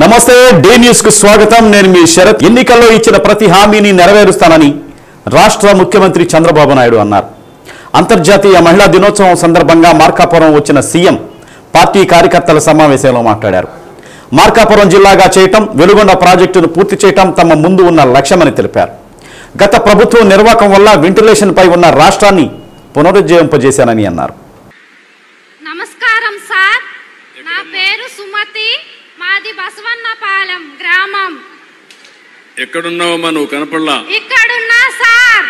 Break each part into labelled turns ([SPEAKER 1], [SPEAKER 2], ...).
[SPEAKER 1] నమస్తే day news కు స్వాగతం. నేను మీ శరత్. ఎన్నికల్లో ఇచ్చిన ప్రతి హామీని నెరవేరుస్తానని రాష్ట్ర ముఖ్యమంత్రి చంద్రబాబు నాయుడు అన్నారు. అంతర్జాతీయ మహిళా దినోత్సవం సందర్భంగా మార్కాపురం వచ్చిన సీఎం పార్టీ కార్యకర్తల సమావేశంలో మాట్లాడారు. మార్కాపురం జిల్లాగా చేయటం, వెలుగొండ ప్రాజెక్టును పూర్తి చేయటం తమ ముందు ఉన్న లక్ష్యమని తెలిపారు. గత ప్రభుత్వం నిర్వాహకం వల్ల వెంటిలేషన్ పై ఉన్న రాష్ట్రాన్ని పునరుజ్జీవింపజేశానని అన్నారు.
[SPEAKER 2] నమస్కారం సార్, నా పేరు సుమతి, మాది బసవన్నపాలెం గ్రామం.
[SPEAKER 3] ఎక్కడున్నావమ్మా? నువ్వు కనపడలా.
[SPEAKER 2] ఇక్కడున్నా సార్.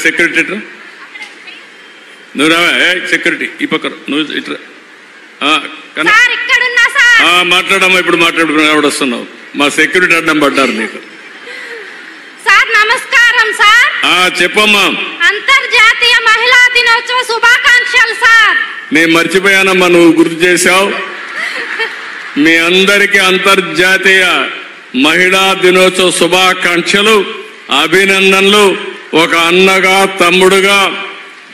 [SPEAKER 3] సెక్యూరిటీ నువ్వు రావా? సెక్యూరిటీ ఈ పక్క నువ్వు ఇట్లా మాట్లాడమ్మా. ఇప్పుడు మాట్లాడు వస్తున్నావు. మా సెక్యూరిటీ అడ్డం పడ్డారు నీకు.
[SPEAKER 2] సార్ నమస్కారం సార్.
[SPEAKER 3] చెప్పమ్మా.
[SPEAKER 2] అంతర్జాతీయ మహిళా దినోత్సవ శుభాకాంక్షలు సార్.
[SPEAKER 3] నేను మర్చిపోయానమ్మా, నువ్వు గుర్తు చేశావు. మీ అందరికీ అంతర్జాతీయ మహిళా దినోత్సవ శుభాకాంక్షలు, అభినందనలు. ఒక అన్నగా తమ్ముడుగా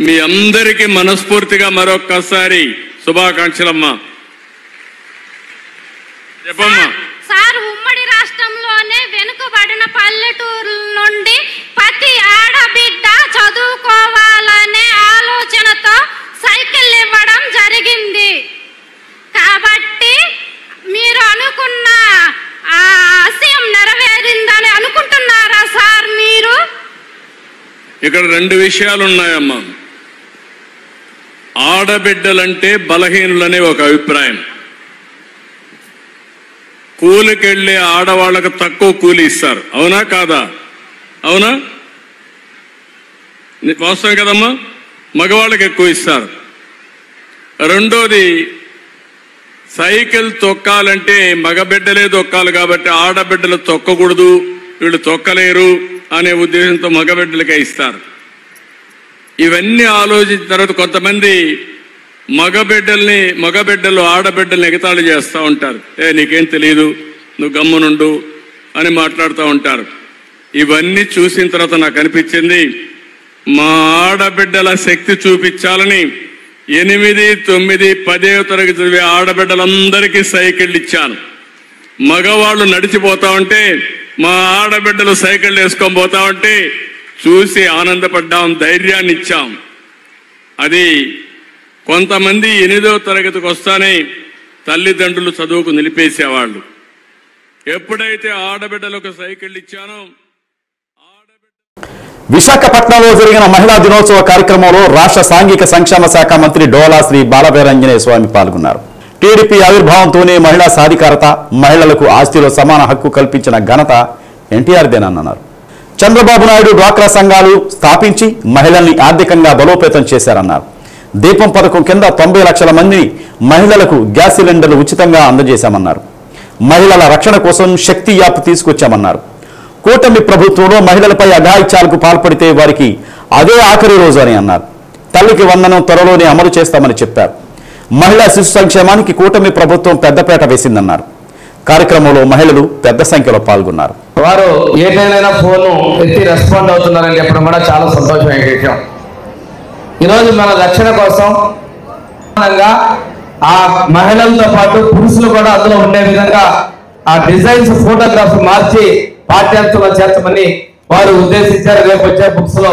[SPEAKER 3] మీ అందరికీ మనస్ఫూర్తిగా మరొక్కసారి శుభాకాంక్షలమ్మా. చెప్పమ్మా.
[SPEAKER 2] సార్, ఉమ్మడి రాష్ట్రంలోనే వెనుకబడిన పల్లెటూరు నుండి ప్రతి ఆడబిడ్డ చదువుకోవాలనే ఆలోచనతో సైకిల్ ఇవ్వడం జరిగింది. కాబట్టి మీరు అనుకున్న ఆ ఆశయం నెరవేరిందని అనుకుంటున్నారా సార్? మీరు
[SPEAKER 3] ఇక్కడ రెండు విషయాలు ఉన్నాయమ్మా. ఆడబిడ్డలంటే బలహీనులనే ఒక అభిప్రాయం. కూలికెళ్లే ఆడవాళ్లకు తక్కువ కూలి ఇస్తారు, అవునా కాదా? అవునా? వాస్తవం కదమ్మా. మగవాళ్ళకి ఎక్కువ ఇస్తారు. రెండోది, సైకిల్ తొక్కాలంటే మగబిడ్డలే తొక్కాలి కాబట్టి ఆడబిడ్డలు తొక్కకూడదు, వీళ్ళు తొక్కలేరు అనే ఉద్దేశంతో మగబిడ్డలకే ఇస్తారు. ఇవన్నీ ఆలోచించిన తర్వాత కొంతమంది మగబిడ్డలు ఆడబిడ్డల్ని ఎగతాళి చేస్తూ ఉంటారు. నీకేం తెలియదు, నువ్వు గమ్మునుండు అని మాట్లాడుతూ ఉంటారు. ఇవన్నీ చూసిన తర్వాత నాకు అనిపించింది, మా ఆడబిడ్డల శక్తి చూపించాలని 8, 9, 10వ తరగతి చదివే ఆడబిడ్డలందరికీ సైకిళ్ళు ఇచ్చాను. మగవాళ్ళు నడిచిపోతా ఉంటే మా ఆడబిడ్డలు సైకిళ్ళు వేసుకొని పోతా ఉంటే చూసి ఆనందపడ్డాం, ధైర్యాన్ని ఇచ్చాం. అది కొంతమంది 8వ తరగతికి వస్తానే తల్లిదండ్రులు చదువుకు నిలిపేసేవాళ్ళు. ఎప్పుడైతే ఆడబిడ్డలకు సైకిళ్ళు ఇచ్చానో
[SPEAKER 1] విశాఖపట్నంలో జరిగిన మహిళా దినోత్సవ కార్యక్రమంలో రాష్ట్ర సాంఘిక సంక్షేమ శాఖ మంత్రి డోలా శ్రీ బాలవీరాంజనేయ స్వామి పాల్గొన్నారు. టీడీపీ ఆవిర్భావంతోనే మహిళా సాధికారత, మహిళలకు ఆస్తిలో సమాన హక్కు కల్పించిన ఘనత ఎన్టీఆర్దేనన్నారు. చంద్రబాబు నాయుడు డ్వాక్రా సంఘాలు స్థాపించి మహిళల్ని ఆర్థికంగా బలోపేతం చేశారన్నారు. దీపం పథకం కింద 90 లక్షల మంది మహిళలకు గ్యాస్ సిలిండర్లు ఉచితంగా అందజేశామన్నారు. మహిళల రక్షణ కోసం శక్తి యాప్ తీసుకొచ్చామన్నారు. కూటమి ప్రభుత్వంలో మహిళలపై అఘాయిత్యాలకు పాల్పడితే వారికి అదే ఆఖరి రోజు అని అన్నారు. తల్లికి వందనం త్వరలోనే అమలు చేస్తామని చెప్పారు. మహిళా శిశు సంక్షేమానికి కూటమి ప్రభుత్వం పెద్దపేట వేసిందన్నారు. కార్యక్రమంలో మహిళలు పెద్ద సంఖ్యలో పాల్గొన్నారు.
[SPEAKER 4] వారు ఏదైనా ఫోన్ ఎత్తి రెస్పాండ్ అవుతున్నారని చెప్పడం కూడా చాలా సంతోషమైన విషయం. ఈరోజు మన రక్షణ కోసం ఆ మహిళలతో పాటు పురుషులు కూడా అందులో ఉండే విధంగా ఆ డిజైన్స్, ఫోటోగ్రాఫ్స్ మార్చి పాఠ్యాంశాల్లో చేర్చమని వారు ఉద్దేశించారు. రేపు వచ్చే బుక్స్ లో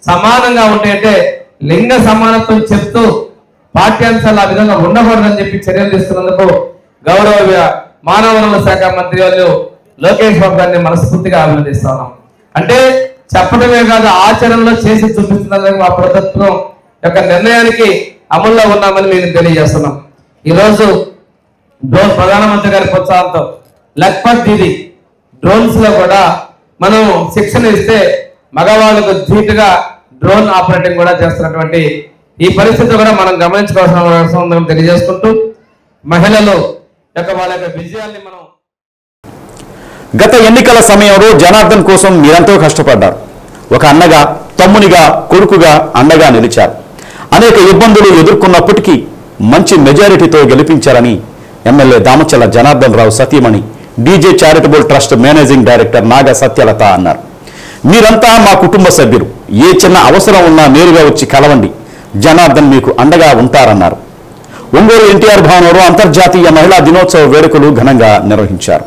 [SPEAKER 4] సమానంగా ఉంటాయంటే లింగ సమానత్వం చెప్తూ పాఠ్యాంశాలు ఆ విధంగా ఉండకూడదని చెప్పి చర్యలు తీసుకున్నందుకు గౌరవ మానవ వనరుల శాఖ మంత్రి వాళ్ళు లోకేష్ బాబు గారిని మనస్ఫూర్తిగా అభినందిస్తున్నాం. అంటే చెప్పడమే కాదు, ఆచరణలో చేసి చూపిస్తున్నందుకు మా ప్రభుత్వం యొక్క నిర్ణయానికి అమల్లో ఉన్నామని మేము తెలియజేస్తున్నాం. ఈరోజు ప్రధానమంత్రి గారి ప్రోత్సాహంతో లక్పత్ దీది డ్రోన్స్ లో కూడా మనం శిక్షణ ఇస్తే మగవాళ్ళకు ధీటుగా డ్రోన్ ఆపరేటింగ్ కూడా చేస్తున్నటువంటి ఈ పరిస్థితి కూడా మనం గమనించుకోవాల్సిన అవసరం ఉందని తెలియజేసుకుంటూ మహిళలు యొక్క వాళ్ళ యొక్క విజయాన్ని మనం
[SPEAKER 1] గత ఎన్నికల సమయంలో జనార్దన్ కోసం మీరంతో కష్టపడ్డారు. ఒక అన్నగా, తమ్మునిగా, కొడుకుగా అండగా నిలిచారు. అనేక ఇబ్బందులు ఎదుర్కొన్నప్పటికీ మంచి మెజారిటీతో గెలిపించారని ఎమ్మెల్యే దామచల్ల జనార్దన్ రావు సతీమణి DJ charitable trust managing director Naga Satyalatha అన్నారు. మీరంతా మా కుటుంబ సభ్యులు, ఏ చిన్న అవసరం ఉన్నా నేరుగా వచ్చి కలవండి, జనార్దన్ మీకు అండగా ఉంటారన్నారు. ఒంగోలు ఎన్టీఆర్ భవనంలో అంతర్జాతీయ మహిళా దినోత్సవ వేడుకలు ఘనంగా నిర్వహించారు.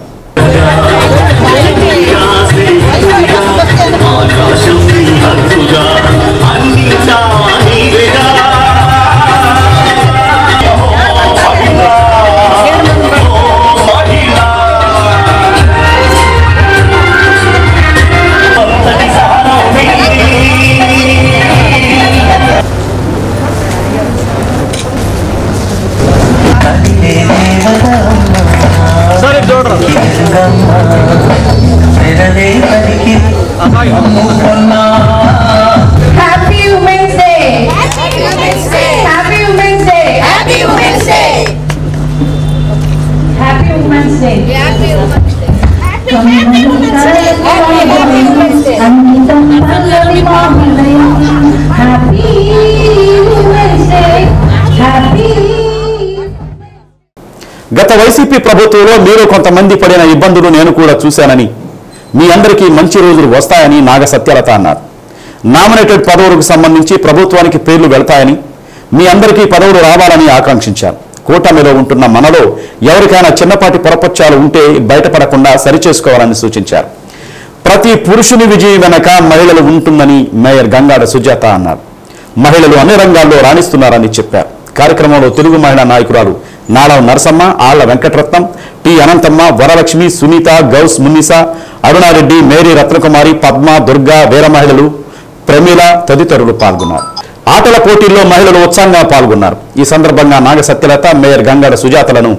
[SPEAKER 5] Happy Women's Day! Happy Women's Day! Happy Women's Day! Happy Women's Day! Happy Women's Day! Happy Women's Day! Happy Women's Day! Happy Women's Day! Happy Women's Day! Happy.
[SPEAKER 1] గత వైసీపీ ప్రభుత్వంలో మీరు కొంతమంది పడిన ఇబ్బందులు నేను కూడా చూశానని, మీ అందరికీ మంచి రోజులు వస్తాయని నాగ సత్యలత అన్నారు. నామినేటెడ్ పదవులకు సంబంధించి ప్రభుత్వానికి పేర్లు వెళ్తాయని, మీ అందరికీ పదవులు రావాలని ఆకాంక్షించారు. కూటమిలో ఉంటున్న మనలో ఎవరికైనా చిన్నపాటి పొరపచ్చాలు ఉంటే బయటపడకుండా సరిచేసుకోవాలని సూచించారు. ప్రతి పురుషుని విజయం వెనక మహిళలు ఉంటుందని మేయర్ గంగాడ సుజాత అన్నారు. మహిళలు అన్ని రంగాల్లో రాణిస్తున్నారని చెప్పారు. కార్యక్రమంలో తెలుగు మహిళా నాయకురాలు నాళం నరసమ్మ, ఆళ్ల వెంకటరత్నం, టి అనంతమ్మ, వరలక్ష్మి, సునీత, గౌస్ మున్నిసా, అరుణారెడ్డి, మేరీ రత్నకుమారి, పద్మ, దుర్గా, వీర మహిళలు, ప్రమీల తదితరులు పాల్గొన్నారు. ఆటల పోటీల్లో మహిళలు ఉత్సాహంగా పాల్గొన్నారు. ఈ సందర్భంగా నాగ సత్యలత, మేయర్ గంగాడ సుజాతలను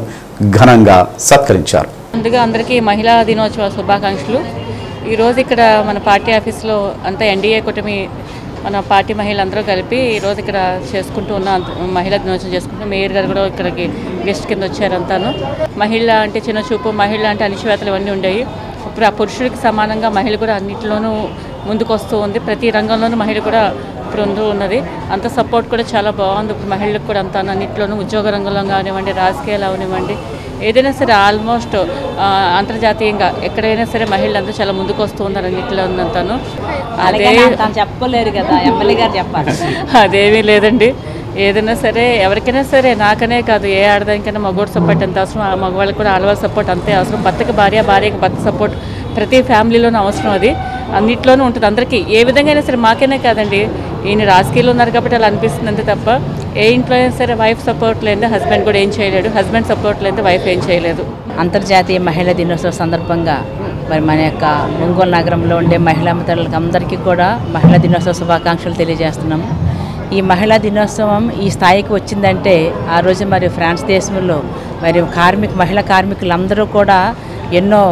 [SPEAKER 1] ఘనంగా సత్కరించారు.
[SPEAKER 6] ముందుగా అందరికీ మహిళా దినోత్సవ శుభాకాంక్షలు. ఈరోజు ఇక్కడ మన పార్టీ ఆఫీస్లో అంతా ఎన్డీఏ కూటమి మన పార్టీ మహిళలందరూ కలిపి ఈరోజు ఇక్కడ చేసుకుంటూ ఉన్న మహిళా దినోత్సవం చేసుకుంటున్నాం. మేయర్ గారు కూడా ఇక్కడికి గెస్ట్ కింద వచ్చారు. అంతాను మహిళ అంటే చిన్న చూపు, మహిళ అంటే అణిచివేతలు ఇవన్నీ ఉండేవి. ఇప్పుడు ఆ పురుషుడికి సమానంగా మహిళ కూడా అన్నింటిలోనూ ముందుకు వస్తూ ఉంది. ప్రతి రంగంలోనూ మహిళ కూడా ఇప్పుడు ఉన్నది. అంత సపోర్ట్ కూడా చాలా బాగుంది. ఇప్పుడు మహిళలకు కూడా అంత అన్నింటిలోనూ ఉద్యోగ రంగంలో కానివ్వండి, రాజకీయాలు అవనివ్వండి, ఏదైనా సరే ఆల్మోస్ట్ అంతర్జాతీయంగా ఎక్కడైనా సరే మహిళలందరూ చాలా ముందుకు వస్తూ ఉన్నారు అన్నింటిలో ఉన్నంతాను. అదే
[SPEAKER 7] చెప్పలేరు కదా, ఎమ్మెల్యే గారు చెప్పాలి.
[SPEAKER 6] అదేమీ లేదండి. ఏదైనా సరే ఎవరికైనా సరే, నాకనే కాదు, ఏ ఆడదానికైనా మగవాడు సపోర్ట్ ఎంత అవసరం, ఆ మగవాళ్ళకి కూడా ఆడవాళ్ళ సపోర్ట్ అంతే అవసరం. భర్తకి భార్య, భార్యకి భర్త సపోర్ట్ ప్రతి ఫ్యామిలీలోనూ అవసరం. అది అన్నింటిలోనూ ఉంటుంది అందరికీ. ఏ విధంగా అయినా సరే, మాకైనా కాదండి, ఈయన రాజకీయాలు ఉన్నారు కాబట్టి అలా అనిపిస్తుంది అంతే తప్ప, ఏ ఇంట్లో అయినా సరే వైఫ్ సపోర్ట్ లేదే హస్బెండ్ కూడా ఏం చేయలేడు, హస్బెండ్ సపోర్ట్ లేదే వైఫ్ ఏం చేయలేదు.
[SPEAKER 7] అంతర్జాతీయ మహిళా దినోత్సవ సందర్భంగా మరి మన యొక్క ఒంగోలు నగరంలో ఉండే మహిళా మిత్రులకు అందరికీ కూడా మహిళా దినోత్సవ శుభాకాంక్షలు తెలియజేస్తున్నాము. ఈ మహిళా దినోత్సవం ఈ స్థాయికి వచ్చిందంటే ఆ రోజు మరి ఫ్రాన్స్ దేశంలో మరి మహిళా కార్మికులందరూ కూడా ఎన్నో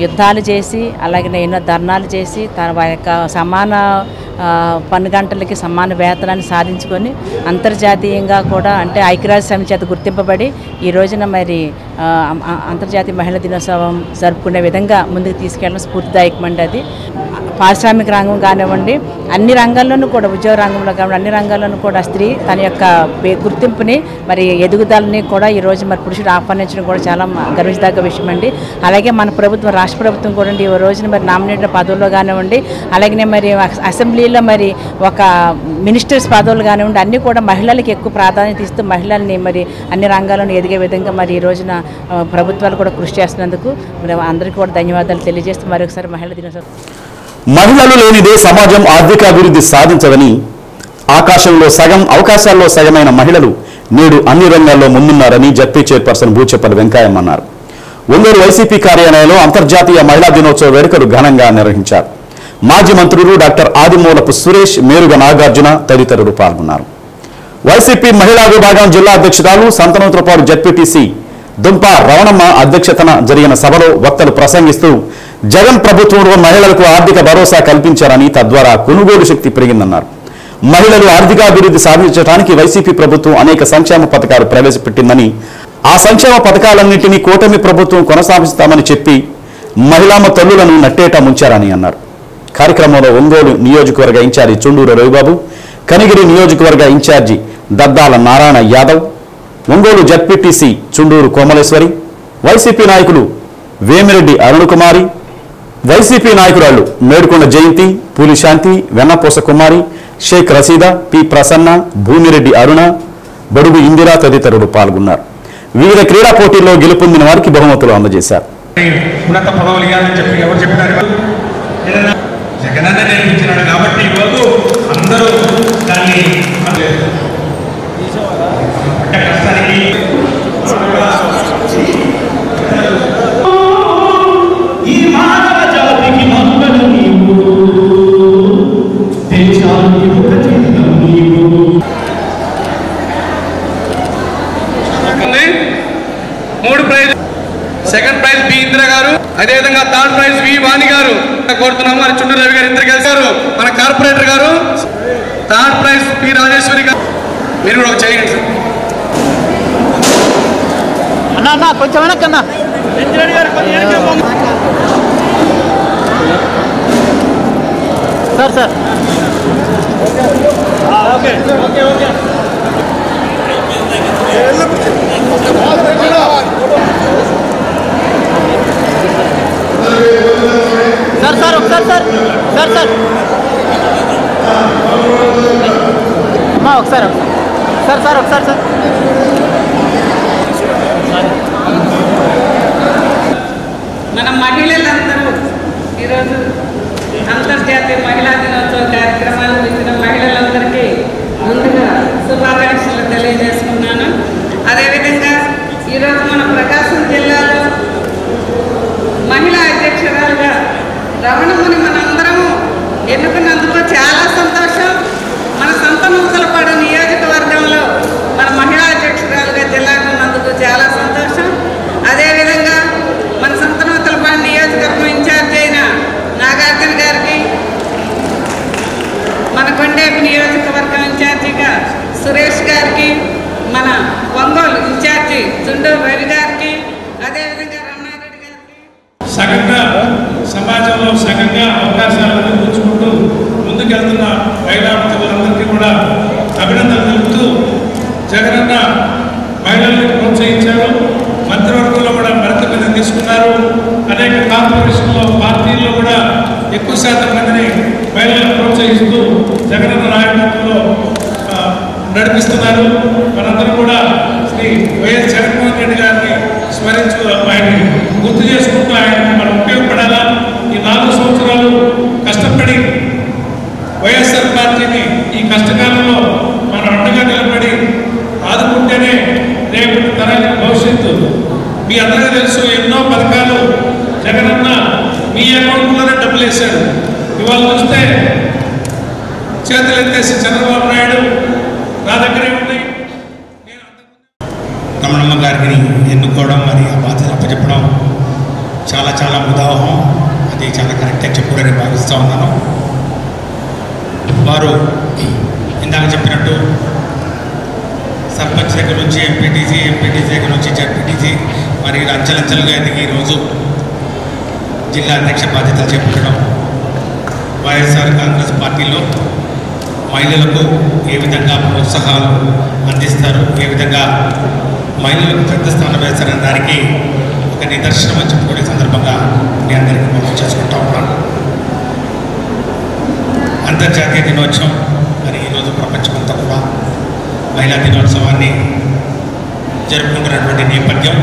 [SPEAKER 7] యుద్ధాలు చేసి, అలాగే ఎన్నో ధర్నాలు చేసి వారి యొక్క సమాన పన్ను గంటలకి సమాన వేతనాన్ని సాధించుకొని అంతర్జాతీయంగా కూడా అంటే ఐక్యరాజ్య సమితి చేత గుర్తింపబడి ఈ రోజున మరి అంతర్జాతీయ మహిళా దినోత్సవం జరుపుకునే విధంగా ముందుకు తీసుకెళ్ళడం స్ఫూర్తిదాయకమండి. అది పారిశ్రామిక రంగం కానివ్వండి, అన్ని రంగాల్లోనూ కూడా, ఉద్యోగ రంగంలో కానివ్వండి, అన్ని రంగాల్లోనూ కూడా స్త్రీ తన యొక్క గుర్తింపుని మరి ఎదుగుదలని కూడా ఈరోజు మరి పురుషుడు ఆహ్వానించడం కూడా చాలా గర్వించదగ్గ విషయం అండి. అలాగే మన ప్రభుత్వం, రాష్ట్ర ప్రభుత్వం కూడా ఈ రోజున మరి నామినేటెడ్ పదవుల్లో కానివ్వండి, అలాగే మరి అసెంబ్లీలో మరి ఒక మినిస్టర్స్ పదవులు కానివ్వండి, అన్నీ కూడా మహిళలకు ఎక్కువ ప్రాధాన్యత ఇస్తూ మహిళల్ని మరి అన్ని రంగాల్లోనూ ఎదిగే విధంగా మరి ఈ రోజున ప్రభుత్వాలు కూడా కృషి చేస్తున్నందుకు అందరికీ కూడా ధన్యవాదాలు తెలియజేస్తూ మరొకసారి మహిళా దినోత్సవం.
[SPEAKER 1] మహిళలు లేనిదే సమాజం ఆర్థికాభివృద్ధి సాధించదని, ఆకాశంలో సగం అవకాశాల్లో సగమైన మహిళలు నేడు అన్ని రంగాల్లో ముందున్నారని జడ్పీ చైర్పర్సన్ బూచెపల్లి వెంకయ్యమ్మ అన్నారు. ఒంగోలు వైసీపీ కార్యాలయంలో అంతర్జాతీయ మహిళా దినోత్సవ వేడుకలు ఘనంగా నిర్వహించారు. మాజీ మంత్రులు డాక్టర్ ఆదిమూలపు సురేష్, మేరుగ నాగార్జున తదితరులు పాల్గొన్నారు. వైసీపీ మహిళా విభాగం జిల్లా అధ్యక్షురాలు సంతనోత్రపాడు జడ్పీటీసీ దుంప రవణమ్మ అధ్యక్షతన జరిగిన సభలో వక్తలు ప్రసంగిస్తూ జగన్ ప్రభుత్వంలో మహిళలకు ఆర్థిక భరోసా కల్పించారని, తద్వారా కొనుగోలు శక్తి పెరిగిందన్నారు. మహిళలు ఆర్థికాభివృద్ధి సాధించడానికి వైసీపీ ప్రభుత్వం అనేక సంక్షేమ పథకాలు ప్రవేశపెట్టిందని, ఆ సంక్షేమ పథకాలన్నింటినీ కూటమి ప్రభుత్వం కొనసాగిస్తామని చెప్పి మహిళామ తల్లులను నట్టేట ముంచారని అన్నారు. కార్యక్రమంలో ఒంగోలు నియోజకవర్గ ఇన్ఛార్జి చుండూరు రవిబాబు, కనిగిరి నియోజకవర్గ incharge Daddala Narayana Yadav, Ongole ZPTC Chunduru Komaleswari, YCP నాయకులు వేమిరెడ్డి అరుణకుమారి, వైసీపీ నాయకురాళ్లు మేడుకొండ జయంతి, పూలి శాంతి, వెన్నపూస కుమారి, షేక్ రసీదా, పి ప్రసన్న, భూమిరెడ్డి అరుణ, బడుగు ఇందిరా తదితరులు పాల్గొన్నారు. వివిధ క్రీడా పోటీల్లో గెలుపొందిన వారికి బహుమతులు అందజేశారు.
[SPEAKER 8] ఉన్నత పదవులు ఇవ్వాలని చెప్పి ఎవరు చెప్పినారు? జగనన్న నిర్మించినాడు కాబట్టి ఈరోజు అందరూ దాన్ని కష్టానికి ఈ మానవ జాతికి మంగళ నీవు దేశానికి ఒక చిహ్నం నీవు.
[SPEAKER 9] మూడు prize, second prize B Indira గారు, అదేవిధంగా థర్డ్ ప్రైజ్ వి వాణి గారు కోరుతున్నాము. మరి చుండూరు రవి గారు ఇద్దరు కలిసారు. మన కార్పొరేటర్ గారు థర్డ్ ప్రైజ్ పి రాజేశ్వరి గారు. మీరు కూడా ఒక చేయండి సార్.
[SPEAKER 10] అన్నా కొంచెం వెనక్కన్నా sir sir okay okay okay sir sir ఒకసారి సార్ సార్ సార్ ఒకసారి సార్ సార్ ఒకసారి సార్
[SPEAKER 11] మన మహిళలందరూ ఈరోజు అంతర్జాతీయ మహిళా దినోత్సవ కార్యక్రమాలు ఇచ్చిన మహిళలందరికీ ముందుగా శుభాకాంక్షలు తెలియజేసుకున్నాను. అదేవిధంగా ఈరోజు మన ప్రకాశం జిల్లాలో మహిళా అధ్యక్షురాలుగా రమణమ్మని మనందరము ఎన్నుకున్నందుకు చాలా సంతోషం. మన సంతనూతలపాడు నియోజకవర్గంలో మన మహిళా అధ్యక్షురాలుగా జిల్లాకు ఉన్నందుకు చాలా సంతోషం. అదేవిధంగా మన సంతనూతలపాడు నియోజకవర్గం ఇన్ఛార్జ్ అయిన నాగార్జున గారికి, మన కొండేపు నియోజకవర్గం ఇన్ఛార్జిగా సురేష్ గారికి, మన ఒంగోలు ఇన్ఛార్జి చుండూరు రవి గారికి, అదేవిధంగా రమణారెడ్డి గారికి
[SPEAKER 8] సగంగా సమాజంలో సగంగా అవకాశాలను ఉంచుకుంటూ ముందుకెళ్తున్న మహిళామతులందరికీ కూడా అభినందనలు తెలుపుతూ జగనన్న మహిళల్ని ప్రోత్సహించారు. మంత్రివర్గంలో కూడా మరింత మంది తీసుకున్నారు. అనేక కార్పొరేషన్లో పార్టీల్లో కూడా ఎక్కువ శాతం మందిని మహిళలను ప్రోత్సహిస్తూ జగనన్న నాయకత్వంలో నడిపిస్తున్నారు. మనందరూ కూడా శ్రీ వైఎస్ జగన్మోహన్ రెడ్డి గారిని స్మరించు ఆయన్ని గుర్తు చేసుకుంటూ ఆయనకు మనం ఉపయోగపడాలా. ఈ 4 సంవత్సరాలు కష్టపడి వైఎస్ఆర్ పార్టీని ఈ కష్టకాలంలో మనం అండగా నిలబడి ఆదుకుంటేనే రేపటి తరానికి భవిష్యత్తు. మీ అందరికీ తెలుసు, ఎన్నో పథకాలు జగనన్న మీ అకౌంట్లోనే డబ్బులు వేశాడు. ఇవాళ చూస్తే చేతులు ఎత్తేసి చంద్రబాబు నాయుడు నా దగ్గరే ఉన్నాయి. రమణమ్మ గారిని ఎన్నుకోవడం, మరి ఆ బాధ్యత అప్పచెప్పడం చాలా చాలా ఉదాహరణ. అది చాలా కరెక్ట్గా చెప్పారని భావిస్తూ ఉన్నాను. వారు ఇందాక చెప్పినట్టు సర్పంచ్ దగ్గర నుంచి ఎంపీటీసీ దగ్గర నుంచి జడ్పీటీసీ, మరి అంచెలంచెలుగా ఎదిగి ఈరోజు జిల్లా అధ్యక్ష బాధ్యతలు చేపట్టడం, వైఎస్ఆర్ కాంగ్రెస్ పార్టీలో మహిళలకు ఏ విధంగా ప్రోత్సాహాలు అందిస్తారు, ఏ విధంగా మహిళలకు పెద్ద స్థానం వేస్తారనే దానికి ఒక నిదర్శనం అని చెప్పుకునే సందర్భంగా మీ అందరికీ మనం చేసుకుంటా ఉన్నాను. అంతర్జాతీయ దినోత్సవం మరి ఈరోజు ప్రపంచమంతా కూడా మహిళా దినోత్సవాన్ని జరుపుకుంటున్నటువంటి నేపథ్యం,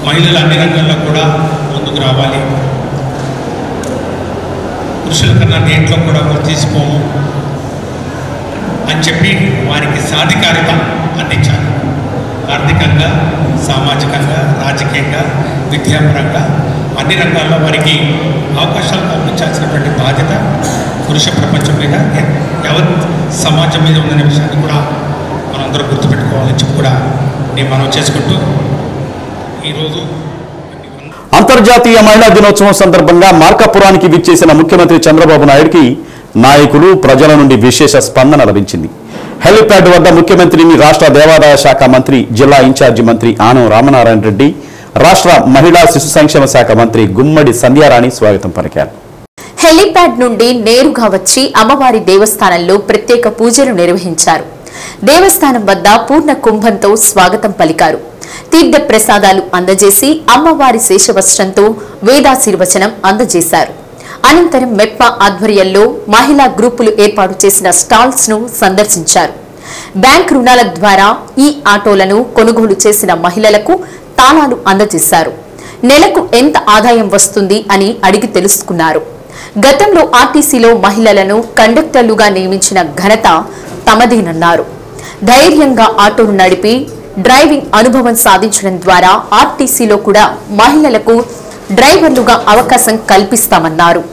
[SPEAKER 8] మహిళలు అన్ని రంగాల్లో కూడా ముందుకు రావాలి. పురుషుల కన్నా దేంట్లో కూడా తీసిపోము అని చెప్పి వారికి సాధికారిత అందించాలి. ఆర్థికంగా, సామాజికంగా, రాజకీయంగా, విద్యాపరంగా అన్ని రంగాల్లో వారికి అవకాశాలు కల్పించాల్సినటువంటి బాధ్యత పురుష ప్రపంచం మీద, యావత్ సమాజం మీద ఉందనే విషయాన్ని కూడా మనందరూ గుర్తుపెట్టుకోవాలని చెప్పి కూడా నేను మనం చేసుకుంటూ ఈరోజు
[SPEAKER 1] అంతర్జాతీయ మహిళా దినోత్సవం సందర్భంగా మార్కాపురానికి విచ్చేసిన ముఖ్యమంత్రి చంద్రబాబు నాయుడుకి నాయకులు, ప్రజల నుండి విశేష స్పందన లభించింది. హెలిప్యాడ్ వద్ద ముఖ్యమంత్రిని రాష్ట్ర దేవాదాయ శాఖ మంత్రి, జిల్లా ఇన్ఛార్జి మంత్రి ఆనం రామనారాయణ రెడ్డి, రాష్ట్ర మహిళా శిశు సంక్షేమ శాఖ మంత్రి గుమ్మడి సంధ్యారాణి స్వాగతం పలికారు.
[SPEAKER 12] హెలిప్యాడ్ నుండి నేరుగా వచ్చి అమ్మవారి దేవస్థానంలో ప్రత్యేక పూజలు నిర్వహించారు. దేవస్థానం వద్ద పూర్ణ కుంభంతో స్వాగతం పలికారు. తీర్థ ప్రసాదాలు అందజేసి అమ్మవారి శేషవస్త్రంతో వేదాశీర్వచనం అందజేశారు. అనంతరం మెప్మా ఆధ్వర్యంలో మహిళా గ్రూపులు ఏర్పాటు చేసిన స్టాల్స్ ను సందర్శించారు. బ్యాంక్ రుణాల ద్వారా ఈ ఆటోలను కొనుగోలు చేసిన మహిళలకు తాళాలు అందజేశారు. నెలకు ఎంత ఆదాయం వస్తుంది అని అడిగి తెలుసుకున్నారు. గతంలో ఆర్టీసీలో మహిళలను కండక్టర్లుగా నియమించిన ఘనత తమదేనన్నారు. ధైర్యంగా ఆటోను నడిపి డ్రైవింగ్ అనుభవం సాధించడం ద్వారా ఆర్టీసీలో కూడా మహిళలకు డ్రైవర్లుగా అవకాశం కల్పిస్తామన్నారు.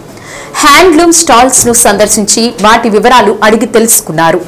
[SPEAKER 12] హ్యాండ్లూమ్ స్టాల్స్ ను సందర్శించి వాటి వివరాలు అడిగి తెలుసుకున్నారు.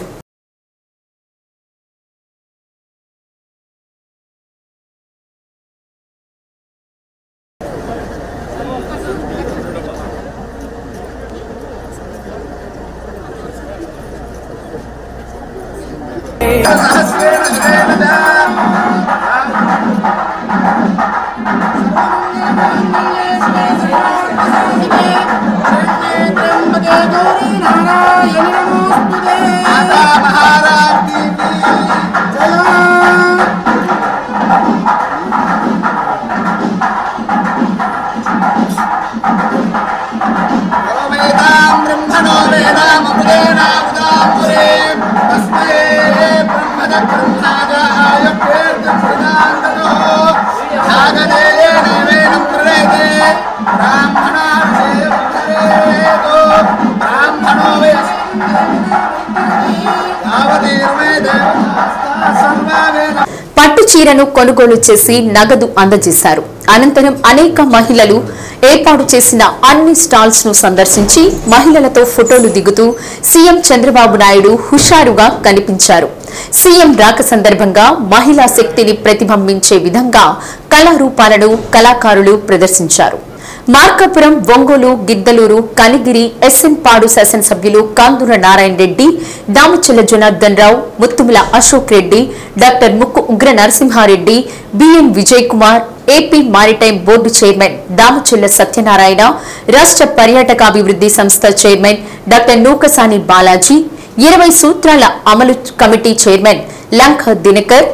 [SPEAKER 12] పట్టు చీరను కొనుగోలు చేసి నగదు అందజేశారు. అనంతరం అనేక మహిళలు ఏర్పాటు చేసిన అన్ని స్టాల్స్ ను సందర్శించి మహిళలతో ఫోటోలు దిగుతూ సీఎం చంద్రబాబు నాయుడు హుషారుగా కనిపించారు. సీఎం రాక సందర్భంగా మహిళా శక్తిని ప్రతిబింబించే విధంగా కళారూపాలను కళాకారులు ప్రదర్శించారు. మార్కాపురం, ఒంగోలు, గిద్దలూరు, కనిగిరి, ఎస్ఎన్ పాడు శాసనసభ్యులు Kandula Narayana Reddy, Damacharla Janardhan Rao, Muthumula Ashok Reddy, doctor Mukku Ugra Narasimha Reddy, B N Vijay Kumar, AP maritime board chairman Damacharla Satyanarayana, రాష్ట్ర పర్యాటకాభివృద్ధి సంస్థ చైర్మన్ డాక్టర్ నూకసాని బాలాజీ, 20 సూత్రాల అమలు committee chairman Lanka Dinakar,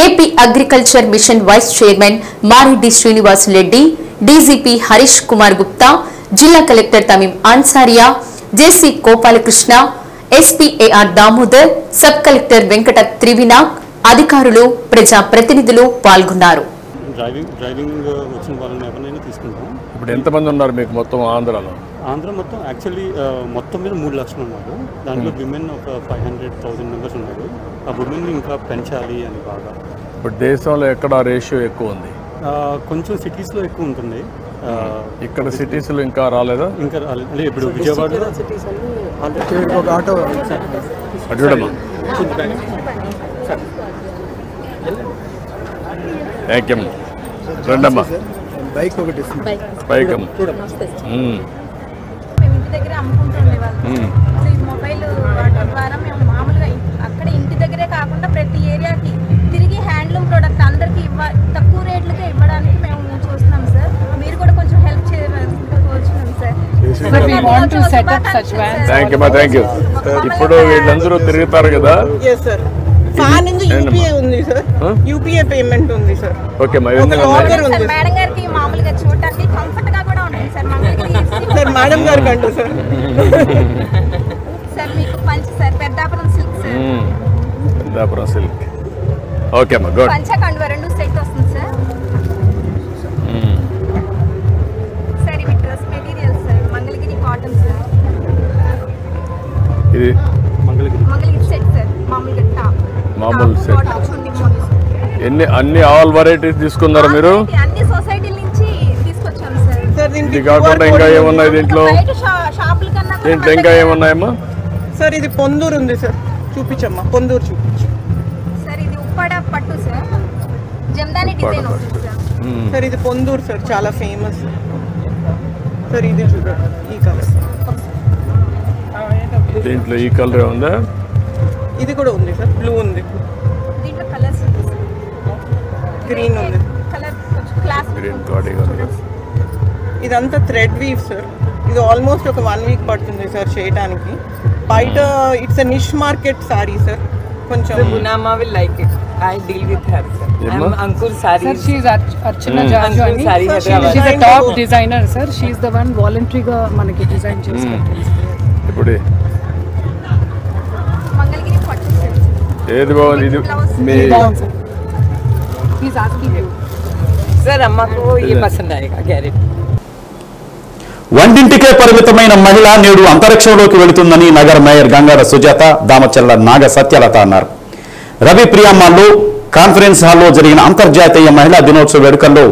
[SPEAKER 12] AP agriculture mission vice chairman Mareddy Srinivasulareddy, DGP Harish Kumar Gupta, జిల్లా collector Tameem Ansariya, JC Gopalakrishna, SP AR Damodar, sub collector Venkata Trivinag, అధికారులు, ప్రజా ప్రతినిధులు పాల్గొన్నారు.
[SPEAKER 13] డ్రైవింగ్ వచ్చిన వాళ్ళని ఎవరినైనా తీసుకుంటాం.
[SPEAKER 14] ఇప్పుడు ఎంతమంది ఉన్నారు మీకు మొత్తం ఆంధ్రాలో?
[SPEAKER 13] ఆంధ్ర మొత్తం యాక్చువల్లీ మొత్తం మీద 3 లక్షలు ఉన్నారు. దాంట్లో విమెన్ ఒక 500,000 మెంబర్స్ ఉన్నారు. ఆ విమెన్ ఇంకా పెంచాలి అని బాగా.
[SPEAKER 14] ఇప్పుడు దేశంలో ఎక్కడ రేషియో ఎక్కువ ఉంది?
[SPEAKER 13] కొంచెం సిటీస్లో ఎక్కువ ఉంటుంది.
[SPEAKER 14] ఇక్కడ సిటీస్లో ఇంకా రాలేదా?
[SPEAKER 13] ఇంకా రాలేదు. అంటే ఇప్పుడు విజయవాడలో
[SPEAKER 10] ఒక ఆటో
[SPEAKER 14] అడ్డమ్మా. Thank you. రండమ్మా.
[SPEAKER 10] బైక్ ఒకటి
[SPEAKER 14] బైక్ అమ్మ.
[SPEAKER 5] మేము ఇంటి దగ్గర అమ్ముకుంటుండే వాళ్ళు. మొబైల్ వాడటం ద్వారా మేము మామూలుగా అక్కడ ఇంటి దగ్గరే కాకుండా ప్రతి ఏరియాకి తిరిగి హ్యాండ్లూమ్ ప్రోడక్ట్ అందరికి తక్కువ రేట్లకే ఇవ్వడానికి మేము చూస్తున్నాం సార్. మీరు కూడా కొంచెం హెల్ప్ చేయవలసిందిగా కోరుచున్నాం sir.
[SPEAKER 14] Thank you. Thank you. ఇప్పుడు వీళ్ళందరూ తిరుగుతారు కదా?
[SPEAKER 15] యూపీఐ ఉంది సార్. యూపీఐ పేమెంట్ ఉంది సార్.
[SPEAKER 14] ఓకే
[SPEAKER 5] మేడం గారికి మామూలుగా చూడటానికి కంఫర్ట్ గా కూడా ఉంటుంది సార్.
[SPEAKER 15] సార్ మేడం గారికి అంటూ సార్
[SPEAKER 5] సార్ మీకు పంచ sir Peddapuram silk sir.
[SPEAKER 14] Peddapuram silk. Okay అమ్మా, గుడ్.
[SPEAKER 5] పంచ కండువ 2 సెట్ వస్తుంది సార్. సార్ ఇవి dress materials sir. Mangalagiri cotton sir.
[SPEAKER 14] ఇది
[SPEAKER 5] మంగళగిరి సెట్ సార్. మామూలుగా టాప్
[SPEAKER 14] మామూలు సెట్. అన్ని ఆల్ వెరైటీస్ తీసుకున్నారా మీరు?
[SPEAKER 5] అన్ని సొసైటీ నుంచి తీసుకొచ్చాము సార్.
[SPEAKER 14] ఇది కాకుండా ఇంకా ఏమున్నాయి దీంట్లో? దీంట్లో ఇంకా ఏమున్నాయమ్మా?
[SPEAKER 15] సార్ ఇది పొందూరు ఉంది సార్. చూపించమ్మా, పొందూరు చూపించు
[SPEAKER 5] సార్. ఇది ఉప్పాడ పట్టు సార్. జమ్దాని డిజైన్ వస్తుంది సార్.
[SPEAKER 15] సార్ ఇది పొందూరు సార్, చాలా ఫేమస్ సార్. ఇది చూడండి, ఈ కలర్.
[SPEAKER 14] దీంట్లో ఈ కలర్ ఉందా?
[SPEAKER 15] ఇది కూడా ఉంది సార్. బ్లూ ఉంది.
[SPEAKER 5] దీంట్లో కలర్స్ ఉంది సార్.
[SPEAKER 15] గ్రీన్ ఉంది.
[SPEAKER 5] కలర్ క్లాస్
[SPEAKER 14] గ్రీన్ కార్డింగ్ ఉంది.
[SPEAKER 15] ఇదంతా థ్రెడ్ వీవ్ సార్. ఇది ఆల్మోస్ట్ ఒక 1 వీక్ పడుతుంది సార్ చేయడానికి. బయట it's a niche market sorry sir. కొంచెం
[SPEAKER 11] Munama will like it.
[SPEAKER 16] I deal with her, sir. I'm
[SPEAKER 14] Emma?
[SPEAKER 16] Ankur Sari.
[SPEAKER 17] Sir, she is Archana Jajwani.
[SPEAKER 16] Ankur Sari Hyderabad.
[SPEAKER 17] She is a top designer, sir. She is the one voluntary-గా మనకి design చేసి
[SPEAKER 14] ఇప్పుడు
[SPEAKER 5] మంగళగిరి పట్టు sir.
[SPEAKER 14] ఏది బాగుంది ఇది మీ
[SPEAKER 17] He is asking you.
[SPEAKER 16] Sir, अम्मा को ये पसंद आएगा, गारंटी.
[SPEAKER 1] వంటింటికే పరిమితమైన మహిళ నేడు అంతరిక్షంలోకి వెళుతుందని నగర మేయర్ గంగాధర సుజాత, దామచర్ల నాగ సత్యలత అన్నారు. రవి ప్రియామాల్లో కాన్ఫరెన్స్ హాల్లో జరిగిన అంతర్జాతీయ మహిళా దినోత్సవ వేడుకల్లో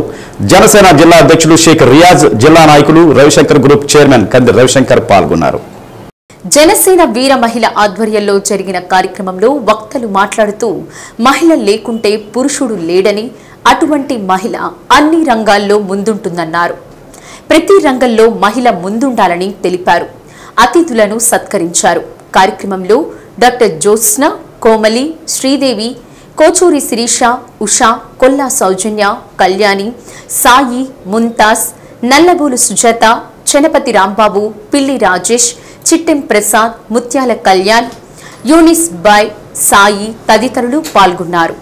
[SPEAKER 1] జనసేన జిల్లా అధ్యక్షులు షేక్ రియాజ్, జిల్లా నాయకులు రవిశంకర్ గ్రూప్ చైర్మన్ కంది రవిశంకర్ పాల్గొన్నారు.
[SPEAKER 12] జనసేన వీర మహిళ ఆధ్వర్యంలో జరిగిన కార్యక్రమంలో వక్తలు మాట్లాడుతూ మహిళ లేకుంటే పురుషుడు లేడని, అటువంటి మహిళ అన్ని రంగాల్లో ముందుంటుందన్నారు. ప్రతి రంగంలో మహిళ ముందుండాలని తెలిపారు. అతిథులను సత్కరించారు. కార్యక్రమంలో డాక్టర్ జ్యోత్స్న, కోమలి, శ్రీదేవి, కోచూరి శిరీష, ఉషా, కొల్లా సౌజన్య, కళ్యాణి, సాయి, ముంతాజ్, నల్లబోలు సుజాత, చనపతి రాంబాబు, పిల్లి రాజేష్, చిట్టెం ప్రసాద్, ముత్యాల కళ్యాణ్, యూనిస్ బాయ్, సాయి తదితరులు పాల్గొన్నారు.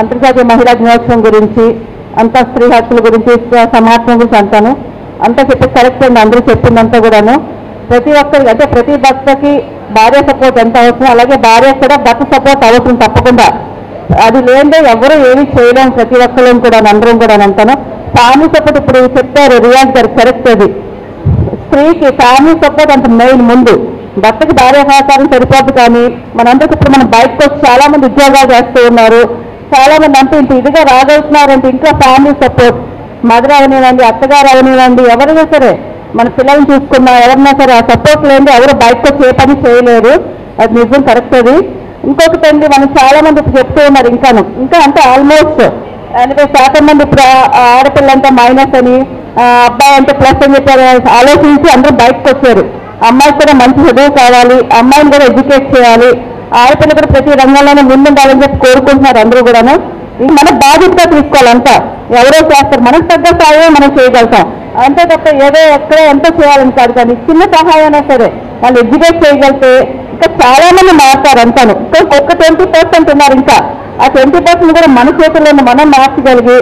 [SPEAKER 18] అంతర్జాతీయ మహిళా దినోత్సవం గురించి, అంతా స్త్రీ హక్కుల గురించి, సమాజం గురించి అంటాను అంతా చెప్పి కరెక్ట్ అండి. అందరూ చెప్పిందంతా కూడాను ప్రతి ఒక్కరికి, అంటే ప్రతి భర్తకి భార్య సపోర్ట్ ఎంత అవసరం, అలాగే భార్య కూడా భర్త సపోర్ట్ అవసరం తప్పకుండా. అది లేదే ఎవరు ఏమీ చేయలేము, ప్రతి ఒక్కరిని కూడా అందరం కూడా అంటాను. ఫ్యామిలీ సపోర్ట్ ఇప్పుడు చెప్తారు రియాజ్ గారు, కరెక్ట్. అది స్త్రీకి ఫ్యామిలీ సపోర్ట్ అంత మెయిన్. ముందు భర్తకి భార్య సహకారం సరిపోదు, కానీ మనందరికి ఇప్పుడు మనం బయటకు వచ్చి చాలా మంది ఉద్యోగాలు చేస్తూ ఉన్నారు. చాలా మంది అంటూ ఇంత ఇదిగా రాగలుగుతున్నారంటే ఇంట్లో ఫ్యామిలీ సపోర్ట్, మదర్ అవనివ్వండి, అత్తగారు అవనివ్వండి, ఎవరైనా సరే మన పిల్లల్ని చూసుకున్నా ఎవరైనా సరే ఆ సపోర్ట్ లేని ఎవరు బయటకు వచ్చి ఏ పని చేయలేరు. అది నిజం, కరెక్ట్. అది ఇంకొకటి అండి, మనం చాలా మంది ఇప్పుడు చెప్తూ ఉన్నారు ఇంకా అంటే ఆల్మోస్ట్ 80% మంది ఇప్పుడు ఆడపిల్లంతా మైనస్ అని, అబ్బాయి అంటే ప్లస్ అని చెప్పారు ఆలోచించి అందరూ బయటకు వచ్చారు. అమ్మాయికి కూడా మంచి చదువు కావాలి, అమ్మాయిని కూడా ఎడ్యుకేట్ చేయాలి, ఆడపిల్ల కూడా ప్రతి రంగంలోనే ముందుండాలని చెప్పి కోరుకుంటున్నారు అందరూ కూడాను. మన బాధ్యతగా తీసుకోవాలంతా. ఎవరో చేస్తారు, మనకు తగ్గ సహాయం మనం చేయగలుగుతాం అంతే తప్ప ఏదో ఎక్కడ ఎంత చేయాలని కాదు. కానీ చిన్న సహాయం అయినా సరే వాళ్ళు ఎడ్యుకేట్ చేయగలిగితే ఇంకా చాలా మంది మారుతారు అంటాను. ఒక్క 20% ఉన్నారు, ఇంకా ఆ 20% కూడా మన చేతుల్లో మనం మార్చగలిగి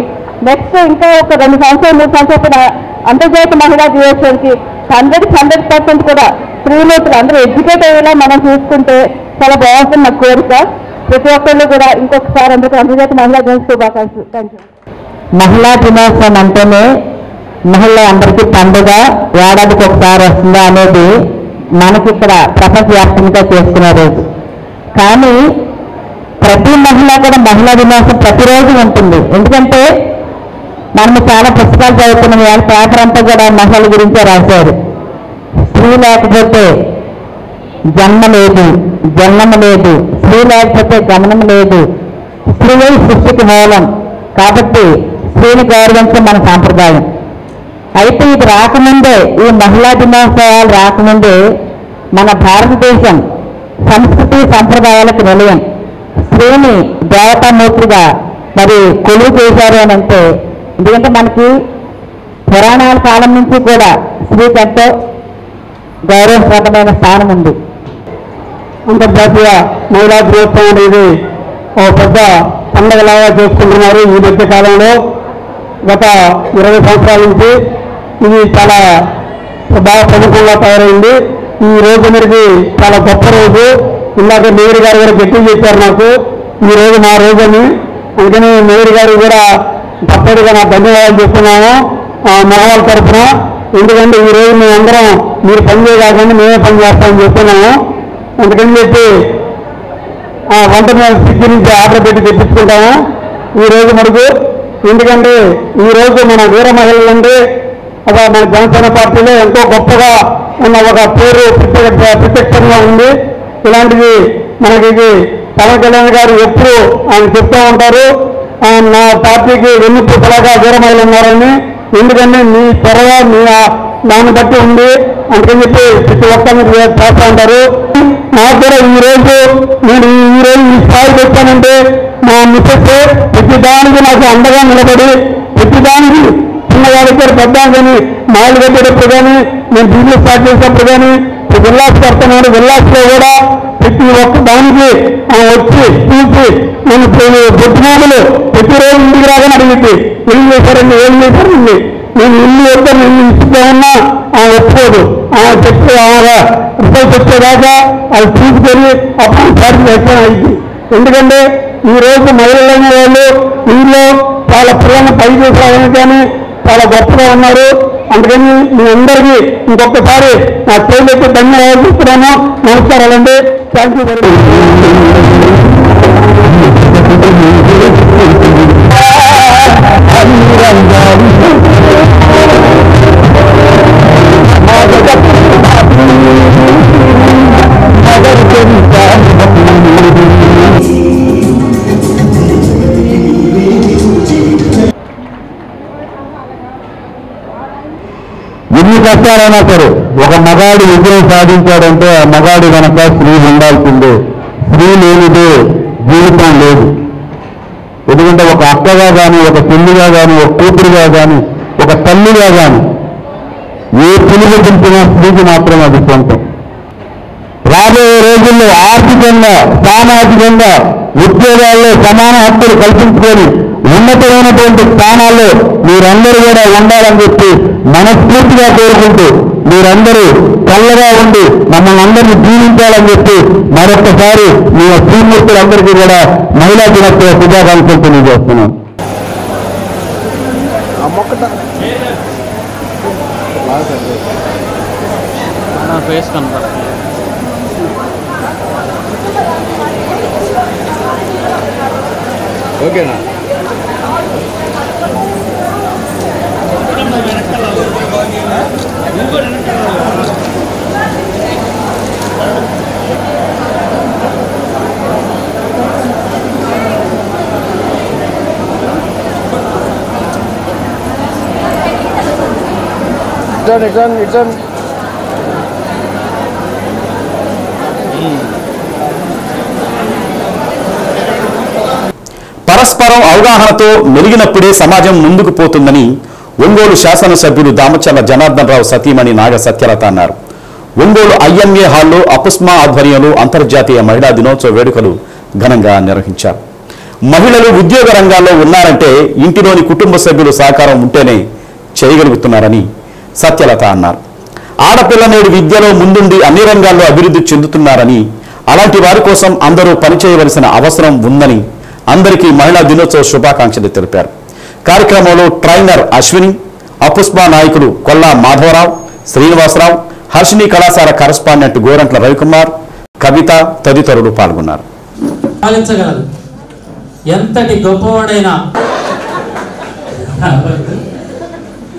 [SPEAKER 18] నెక్స్ట్ ఇంకా ఒక 2 సంవత్సరాలు 3 సంవత్సరాలు అంతర్జాతీయ మహిళా దినోత్సవానికి 100% కూడా స్త్రీలు అందరూ ఎడ్యుకేట్ అయ్యేలా మనం చూసుకుంటే చాలా బాగుంటుంది నా కోరిక. ప్రతి ఒక్కళ్ళు కూడా ఇంకొకసారి అందరికీ అంతర్జాతీయ మహిళా దినోత్సవ శుభాకాంక్షలు. Thank you. మహిళా దినోత్సవం అంటేనే మహిళ అందరికీ పండుగ, ఏడాదికి ఒకసారి వస్తుందా అనేది మనకి ఇక్కడ ప్రపంచవ్యాప్తంగా చేసుకునే రోజు. కానీ ప్రతి మహిళ కూడా మహిళా దినోత్సవం ప్రతిరోజు ఉంటుంది. ఎందుకంటే మనము చాలా పుస్తకాలు చదువుతున్నాం, పేపర్ అంతా కూడా మహిళల గురించే రాశారు. స్త్రీ లేకపోతే జన్మ లేదు, జన్మం లేదు, స్త్రీ లేకపోతే గమనం లేదు, స్త్రీయే సృష్టికి మూలం. కాబట్టి స్త్రీని గౌరవించడం మన సాంప్రదాయం. అయితే ఇది రాకముందే, ఈ మహిళా దినోత్సవాలు రాకముందే మన భారతదేశం సంస్కృతి సంప్రదాయాలకు నిలయం. స్త్రీని దేవతామూర్తిగా మరి కొలువు చేశారు అని అంటే, ఎందుకంటే మనకి పురాణాల కాలం నుంచి కూడా స్త్రీకి ఎంతో గౌరవప్రదమైన స్థానం ఉంది. అంతర్జాతీయ మహిళా దినోత్సవం అనేది ఒక పెద్ద పండుగలాగా చేసుకుంటున్నారు. ఈ మధ్య కాలంలో గత 20 సంవత్సరాల నుంచి ఇది చాలా బాగా ప్రముఖంగా తయారైంది. ఈ రోజు మనకి చాలా గొప్ప రోజు. ఇందాక మేయర్ గారు కూడా గట్టి చెప్పారు నాకు ఈ రోజు మా రోజు అని. అందుకని మేయర్ గారు కూడా తప్పనిగా నా ధన్యవాదాలు చెప్తున్నాము మగవాళ్ళ తరఫున. ఎందుకంటే ఈ రోజు మేమందరం మీరు పని చేయకుండా మేమే పని చేస్తామని చెప్తున్నాము. అందుకని చెప్పి వంట స్విగ్గీ నుంచి ఆర్డర్ పెట్టి తెప్పించుకుంటాము ఈ రోజు మనకు. ఎందుకంటే ఈ రోజు మన వీర మహిళలు అంటే మన జనసేన పార్టీలో ఎంతో గొప్పగా ఉన్న ఒక పేరు ప్రత్యక్షంగా ఉంది. ఇలాంటిది మనకి
[SPEAKER 19] పవన్ కళ్యాణ్ గారు ఎప్పుడు ఆయన చెప్తూ ఉంటారు, నా పార్టీకి వెన్నుపూసలాగా దూరమైలు ఉన్నారని. ఎందుకంటే మీ త్వరగా మీ దాన్ని బట్టి ఉంది అందుకని చెప్పి ప్రతి ఒక్కరిని చేస్తూ ఉంటారు. నాకు కూడా నేను ఈ రోజు ఈ స్థాయికి వచ్చానంటే మా మిస్సెస్ ప్రతి దానికి నాకు అండగా నిలబడి, ప్రతి దానికి చిన్నవాళ్ళకి పెద్దాన్ని మాయలు కట్టేటప్పుడు కానీ, నేను బిజినెస్ స్టార్ట్ చేసినప్పుడు కానీ, విల్లాస్ కడుతున్నాడు, విల్లాస్లో కూడా ప్రతి ఒక్క దానికి వచ్చి చూసి నేను బొట్టుమాటలు ప్రతిరోజు ఇంటికి రాగానే అడిగింది, ఏం చేశారండి నేను ఇల్లు వద్దాను, ఇల్లు ఇస్తుందా ఉన్నా ఒప్పుకోదు. చెప్పి రిజల్ట్ వచ్చేదాకా అది తీసుకొని అప్పుడు సాటిస్ఫాక్షన్ అయింది. ఎందుకంటే ఈ రోజు మహిళలైన వాళ్ళు వీళ్ళు చాలా పిల్లల్ని పై చేసేవాళ్ళని కానీ చాలా గొప్పగా ఉన్నారు. అందుకని మీ అందరికీ ఇంకొకసారి నా పేర్లకి ధన్యవాదాలు చెప్తున్నాను. నమస్కారాలండి. థ్యాంక్ యూ వెరీ ఎన్ని కష్టాలైనా సరే ఒక మగాడి విజయం సాధించాడంటే ఆ మగాడి కనుక స్త్రీ ఉండాల్సిందే. స్త్రీ లేనిదే జీవితం లేదు. ఎందుకంటే ఒక అక్కగా కానీ, ఒక చెల్లిగా కానీ, ఒక కూతురుగా కానీ, ఒక తల్లిగా కానీ ఏ పిలుపు పిలిచినా స్త్రీకి మాత్రం అది సొంతం. రాబోయే రోజుల్లో ఆర్థికంగా, సామాజికంగా, ఉద్యోగాల్లో సమాన హక్కులు కల్పించుకొని ఉన్నతమైనటువంటి స్థానాల్లో మీరందరూ కూడా ఉండాలని చెప్పి మనస్ఫూర్తిగా కోరుకుంటూ, మీరందరూ చల్లగా ఉండి మమ్మల్ని అందరినీ జీవించాలని చెప్పి మరొక్కసారి మీ శ్రీమూర్తులందరికీ కూడా మహిళా దినోత్సవ శుభాకాంక్షలు తెలియజేస్తున్నాం.
[SPEAKER 20] ఫేస్ కనపడుతుంది.
[SPEAKER 21] ఓకేనా? It's on.
[SPEAKER 1] పరస్పరం అవగాహనతో మెలిగినప్పుడే సమాజం ముందుకు పోతుందని ఒంగోలు శాసనసభ్యులు దామచర్ల జనార్దన్ రావు సతీమణి నాగ సత్యలత అన్నారు. ఒంగోలు ఐఎంఏ హాల్లో అపుస్మా ఆధ్వర్యంలో అంతర్జాతీయ మహిళా దినోత్సవ వేడుకలు ఘనంగా నిర్వహించారు. మహిళలు ఉద్యోగ రంగాల్లో ఉన్నారంటే ఇంటిలోని కుటుంబ సభ్యులు సహకారం ఉంటేనే చేయగలుగుతున్నారని సత్యలత అన్నారు. ఆడపిల్ల నేడు విద్యలో ముందుండి అన్ని రంగాల్లో అభివృద్ధి చెందుతున్నారని, అలాంటి వారి కోసం అందరూ పనిచేయవలసిన అవసరం ఉందని అందరికీ మహిళా దినోత్సవ శుభాకాంక్షలు తెలిపారు. కార్యక్రమంలో ట్రైనర్ అశ్విని, అపుస్మా నాయకులు కొల్లా మాధవరావు, శ్రీనివాసరావు, హర్షిని కళాశాల కరస్పాండెంట్ గోరంట్ల రవికుమార్, కవిత తదితరులు పాల్గొన్నారు.
[SPEAKER 22] ఎంతటి గొప్పవాడైనా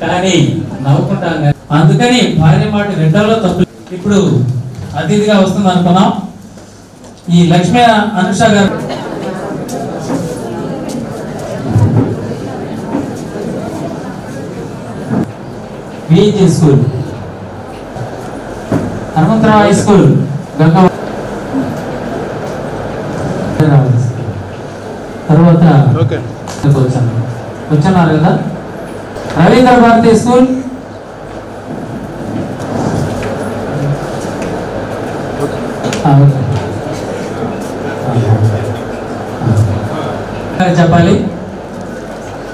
[SPEAKER 22] కానీ నవ్వుకుంటాం. అందుకని భార్య మాట రెండవలో తప్పు. ఇప్పుడు అతిథిగా వస్తుంది అనుకున్నాం ఈ లక్ష్మీ అనుష గారు. Viji school, Hanumantharao high school, Ganga తర్వాత వచ్చారు కదా రవీంద్ర భారతి స్కూల్, చెప్పాలి.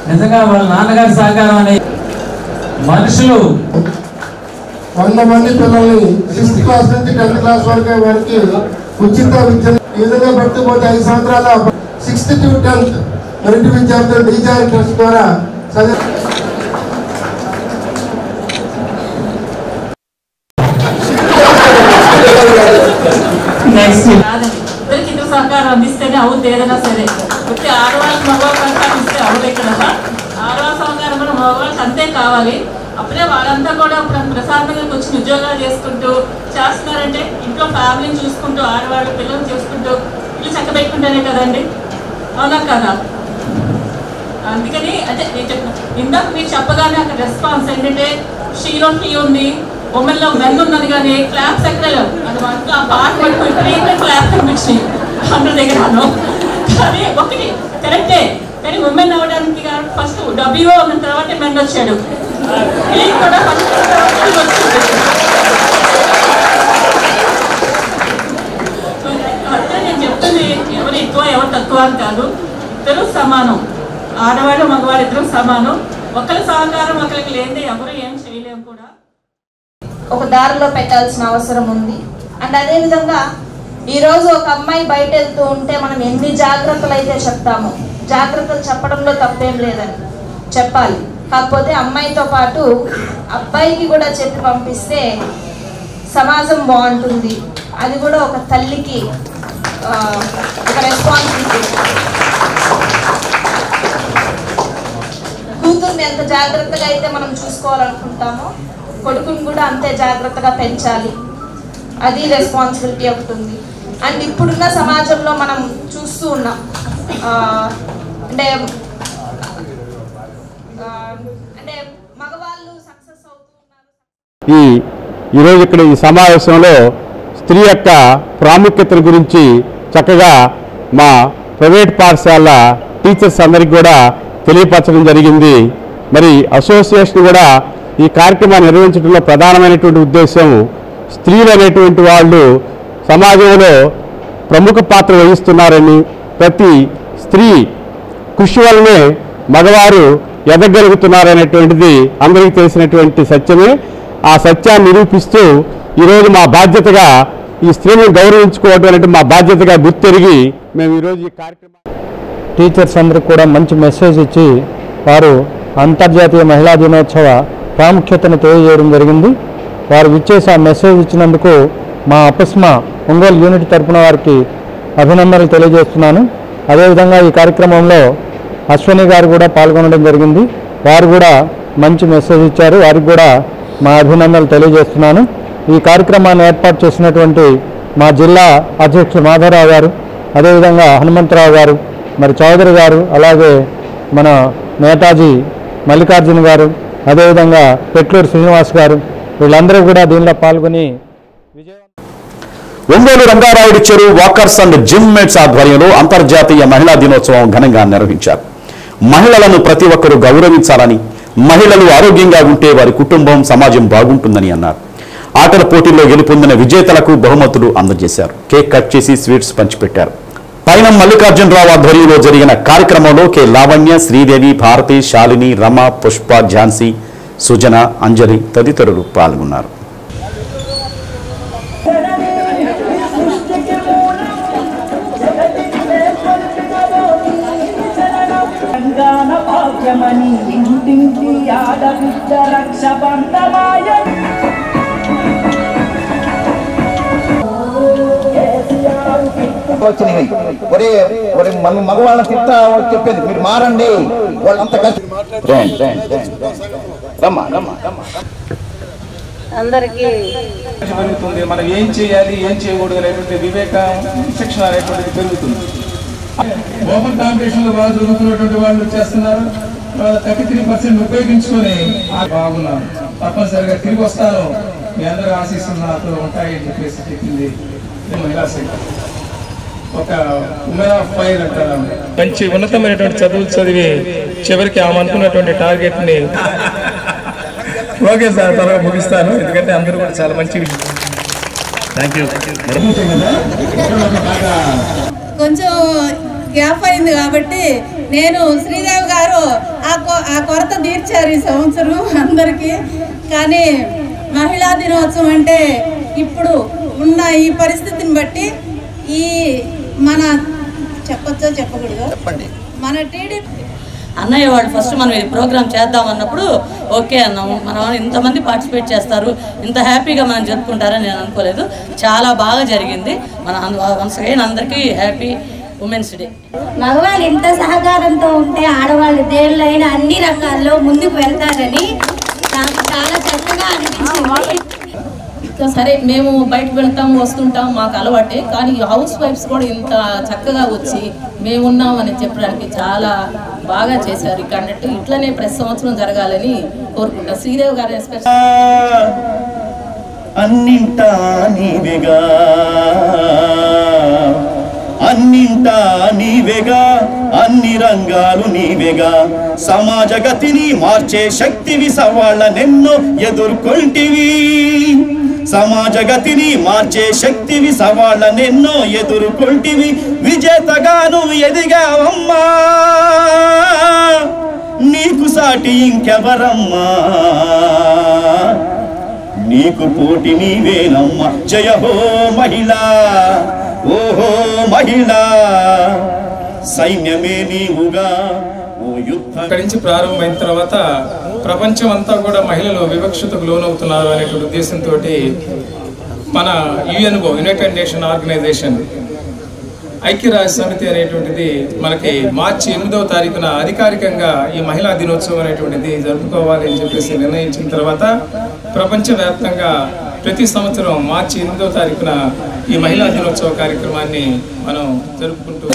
[SPEAKER 22] నిజంగా వాళ్ళ నాన్నగారి సహకారం అనే మనుషులు
[SPEAKER 23] 100 మంది పిల్లల్ని 6th క్లాస్ నుంచి 10th క్లాస్ వరకు వారికి ఉచిత విద్య ఈ విధంగా పెట్టుకుపోతే 5 సంవత్సరాల 6th to 10th మెరిట్ విద్యార్థులు డీజార్ ట్రస్ట్ ద్వారా
[SPEAKER 22] సహకారం అందిస్తేనే అవుతుంది. ఏదైనా సరే వచ్చి ఆడవాళ్ళకి మగవాళ్ళకి సహకారం ఇస్తే అవుతాయి కదా. ఆడవాళ్ళ సహకారం కూడా మగవాళ్ళకి అంతే కావాలి. అప్పుడే వాళ్ళంతా కూడా ఇప్పుడు ప్రశాంతంగా వచ్చి ఉద్యోగాలు చేసుకుంటూ చేస్తున్నారంటే ఇంట్లో ఫ్యామిలీని చూసుకుంటూ, ఆడవాళ్ళు పిల్లల్ని చూసుకుంటూ ఇల్లు చక్క పెట్టుకుంటేనే కదండి, అవునా కదా? అందుకని అదే నేను చెప్పిన ఇందాక మీరు చెప్పగానే అక్కడ రెస్పాన్స్ ఏంటంటే షీలో టీ ఉంది, ఉమెన్లో మెన్ ఉన్నది, కానీ క్లాప్స్ ఎక్కడ అది ఆ పాట పట్టుకుని ట్రీట్మెంట్ క్లాప్స్ కనిపించి అందరి దగ్గర అన్నాం. కానీ ఒకటి కరెక్టే, కానీ ఉమెన్ అవ్వడానికి ఫస్ట్ డబ్ల్యూఓ ఉన్న తర్వాత మెన్ వచ్చాడు, కూడా ఫస్ట్ అంటే నేను చెప్తుంది ఎవరు ఎక్కువ ఎవరు తక్కువ అని కాదు, ఇద్దరు సమానం, ఆడవాళ్ళు మగవాళ్ళు ఇద్దరు సమానం. ఒకరి సహకారం ఒకరికి లేదే ఎవరు ఏం చేయలేము కూడా.
[SPEAKER 5] ఒక దారిలో పెట్టాల్సిన అవసరం ఉంది. అండ్ అదేవిధంగా ఈరోజు ఒక అమ్మాయి బయట వెళ్తూ ఉంటే మనం ఎన్ని జాగ్రత్తలు అయితే చెప్తామో, జాగ్రత్తలు చెప్పడంలో తప్పేం లేదని చెప్పాలి. కాకపోతే అమ్మాయితో పాటు అబ్బాయికి కూడా చెప్పి పంపిస్తే సమాజం బాగుంటుంది. అది కూడా ఒక తల్లికి ఒక రెస్పాన్సిబిలిటీ. కూతుర్ని ఎంత జాగ్రత్తగా అయితే మనం చూసుకోవాలనుకుంటామో కొడుకుని కూడా అంతే జాగ్రత్తగా పెంచాలి, అది రెస్పాన్సిబిలిటీ ఒకటి ఉంది. అండ్ ఇప్పుడున్న సమాజంలో మనం చూస్తూ ఉన్నాం, అంటే మగవాళ్ళు సక్సెస్ అవుతూ
[SPEAKER 1] ఈరోజు ఇక్కడ ఈ సమావేశంలో స్త్రీ యొక్క ప్రాముఖ్యతల గురించి చక్కగా మా ప్రైవేట్ పాఠశాల టీచర్స్ అందరికీ కూడా తెలియపరచడం జరిగింది. మరి అసోసియేషన్ కూడా ఈ కార్యక్రమాన్ని నిర్వహించడంలో ప్రధానమైనటువంటి ఉద్దేశం స్త్రీలు అనేటువంటి వాళ్ళు సమాజంలో ప్రముఖ పాత్ర వహిస్తున్నారని, ప్రతి స్త్రీ కృషి వల్లనే మగవారు ఎదగలుగుతున్నారనేటువంటిది అందరికీ తెలిసినటువంటి సత్యమే. ఆ సత్యాన్ని నిరూపిస్తూ ఈరోజు మా బాధ్యతగా ఈ స్త్రీని గౌరవించుకోవడం అనేది మా బాధ్యతగా గుర్తెరిగి మేము ఈరోజు ఈ కార్యక్రమం
[SPEAKER 2] టీచర్స్ అందరికి కూడా మంచి మెసేజ్ ఇచ్చి వారు అంతర్జాతీయ మహిళా దినోత్సవ ప్రాముఖ్యతను తెలియజేయడం జరిగింది. వారు విచ్చేసి ఆ మెసేజ్ ఇచ్చినందుకు మా అపస్మా ఒంగోలు యూనిట్ తరపున వారికి అభినందనలు తెలియజేస్తున్నాను. అదేవిధంగా ఈ కార్యక్రమంలో అశ్విని గారు కూడా పాల్గొనడం జరిగింది. వారు కూడా మంచి మెసేజ్ ఇచ్చారు, వారికి కూడా మా అభినందనలు తెలియజేస్తున్నాను. ఈ కార్యక్రమాన్ని ఏర్పాటు చేసినటువంటి మా జిల్లా అధ్యక్షులు మాధవరావు గారు, అదేవిధంగా హనుమంతరావు గారు, మరి చౌదరి గారు, అలాగే మన నేతాజీ మల్లికార్జున గారు, అదేవిధంగా పెట్లూరు శ్రీనివాస్ గారు, వీళ్ళందరూ కూడా దీనిలో పాల్గొని
[SPEAKER 1] ఒంగోలు రంగారాయుడు చెరువు వాకర్స్ అండ్ జిమ్ మేట్స్ ఆధ్వర్యంలో అంతర్జాతీయ మహిళా దినోత్సవం ఘనంగా నిర్వహించారు. మహిళలను ప్రతి ఒక్కరూ గౌరవించాలని, మహిళలు ఆరోగ్యంగా ఉంటే వారి కుటుంబం సమాజం బాగుంటుందని అన్నారు. ఆటల పోటీల్లో గెలుపొందిన విజేతలకు బహుమతులు అందజేశారు. కేక్ కట్ చేసి స్వీట్స్ పంచిపెట్టారు. పైన మల్లికార్జునరావు ఆధ్వర్యంలో జరిగిన కార్యక్రమంలో కె లావణ్య, శ్రీదేవి, భారతి, శాలిని, రమ, పుష్ప, ఝాన్సీ, సుజన, అంజలి తదితరులు పాల్గొన్నారు.
[SPEAKER 3] వచ్చినాయి ఒరే ఒరే మన మగవాళ్ళని తింటా చెప్పేది మీరు మారండి, వాళ్ళంతా కలిసి
[SPEAKER 11] అందరికీ
[SPEAKER 21] పెరుగుతుంది. మనం ఏం చేయాలి ఏం చేయకూడదు అనేటువంటి వివేక శిక్షణ అనేటువంటిది పెరుగుతుంది. ఓపెన్ కాంపిటీషన్ లో బాగా చదువుతున్నటువంటి వాళ్ళు చేస్తున్నారు. 33% ఉపయోగించుకొని బాగున్నారు. తప్పనిసరిగా తిరిగి వస్తాను, మీ అందరూ ఆశీస్సులు నాతో ఉంటాయని చెప్పేసి చెప్పింది మహిళా శాఖ. ఒక ఉమెన్ ఆఫ్ ఫైర్ అంటారు. మంచి ఉన్నతమైనటువంటి చదువులు చదివి చివరికి ఆమె అనుకున్నటువంటి టార్గెట్ ని ఓకే సార్ త్వరగా ముగిస్తాను, ఎందుకంటే అందరూ కూడా చాలా మంచి. Thank you.
[SPEAKER 24] కొంచెం గ్యాప్ అయింది కాబట్టి నేను శ్రీదేవి గారు ఆ కొరత తీర్చారు ఈ సంవత్సరం అందరికీ. కానీ మహిళా దినోత్సవం అంటే ఇప్పుడు ఉన్న ఈ పరిస్థితిని బట్టి ఈ మన చెప్పొచ్చో చెప్పకూడదు మన టీడీపీ
[SPEAKER 25] అన్నయ్య వాళ్ళు ఫస్ట్ మనం ఈ ప్రోగ్రామ్ చేద్దాం అన్నప్పుడు ఓకే అన్నాము. మన వాళ్ళు ఇంతమంది పార్టిసిపేట్ చేస్తారు, ఇంత హ్యాపీగా మనం జరుపుకుంటారని నేను అనుకోలేదు. చాలా బాగా జరిగింది. మన వన్స్ అగైన్ అందరికీ హ్యాపీ ఉమెన్స్ డే.
[SPEAKER 26] మగవాళ్ళు ఇంత సహకారంతో ఉంటే ఆడవాళ్ళు దేనిలో అన్ని రకాల్లో ముందుకు వెళ్తారని నాకు చాలా చక్కగా అనిపించింది.
[SPEAKER 25] ఇంకా సరే మేము బయటకు వెళ్తాం వస్తుంటాం మాకు అలవాటే, కానీ హౌస్ వైఫ్స్ కూడా ఇంత చక్కగా వచ్చి మేమున్నాం అని చెప్పడానికి చాలా బాగా చేశారు. ఇక్కడ అన్నట్టు ఇట్లనే ప్రతి సంవత్సరం జరగాలని కోరుకుంటాం. శ్రీదేవి గారు ఎస్పెషల్
[SPEAKER 4] అన్నింటా నీవేగా అన్నింటా నీవేగా అన్ని రంగాలు నీవేగా సమాజ గతిని మార్చే శక్తివి సవాళ్ళనెన్నో ఎదుర్కొంటివి సమాజ గతిని మార్చే శక్తివి సవాళ్ళనెన్నో ఎదుర్కొంటివి విజేతగా నువ్వు ఎదిగావమ్మా నీకు సాటి ఇంకెవరమ్మా నీకు పోటీ నీవేనమ్మా జయ హో మహిళా ఓహో మహిళా సైన్యమే నీవుగా ఓ యుద్ధ.
[SPEAKER 21] ఇక్కడి నుంచి ప్రారంభమైన తర్వాత ప్రపంచం అంతా కూడా మహిళలు వివక్షతకు లోనవుతున్నారు అనేటువంటి ఉద్దేశంతో మన యుఎన్ఓ యునైటెడ్ నేషన్ ఆర్గనైజేషన్ ఐక్యరాజ్య సమితి అనేటువంటిది మనకి మార్చి 8వ తారీఖున అధికారికంగా ఈ మహిళా దినోత్సవం అనేటువంటిది జరుపుకోవాలి అని చెప్పేసి నిర్ణయించిన తర్వాత ప్రపంచవ్యాప్తంగా ప్రతి సంవత్సరం మార్చి 8వ తారీఖున ఈ మహిళా దినోత్సవ కార్యక్రమాన్ని మనం జరుపుకుంటూ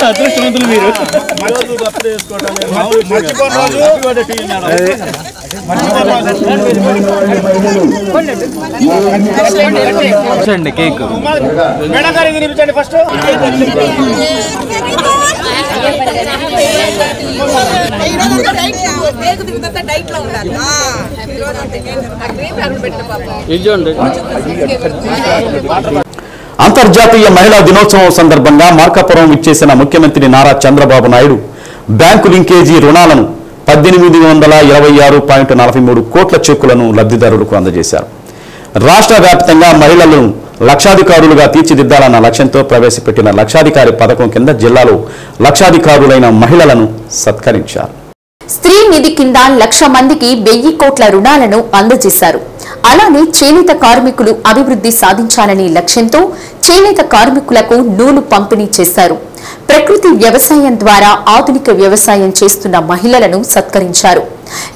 [SPEAKER 4] అదృష్టవంతులు మీరు
[SPEAKER 20] కేక్
[SPEAKER 4] మేడం గారు తినిపించండి ఫస్ట్.
[SPEAKER 1] అంతర్జాతీయ మహిళా దినోత్సవం సందర్భంగా మార్కాపురం ఇచ్చేసిన ముఖ్యమంత్రి నారా చంద్రబాబు నాయుడు బ్యాంకు లింకేజీ రుణాలను 1826.43 కోట్ల చెక్కులను లబ్ధిదారులకు అందజేశారు. రాష్ట్ర వ్యాప్తంగా మహిళలను లక్షాధికారులుగా తీర్చిదిద్దాలన్న లక్ష్యంతో ప్రవేశపెట్టిన లక్షాధికారి పథకం కింద జిల్లాలో లక్షాధికారులైన మహిళలను సత్కరించారు.
[SPEAKER 12] స్త్రీ నిధి కింద 1,00,000 మందికి 1000 కోట్ల రుణాలను అందజేశారు. అలానే చేనేత కార్మికులు అభివృద్ధి సాధించాలనే లక్ష్యంతో చేనేత కార్మికులకు నూలు పంపిణీ చేశారు. ప్రకృతి వ్యవసాయం ద్వారా ఆధునిక వ్యవసాయం చేస్తున్న మహిళలను సత్కరించారు.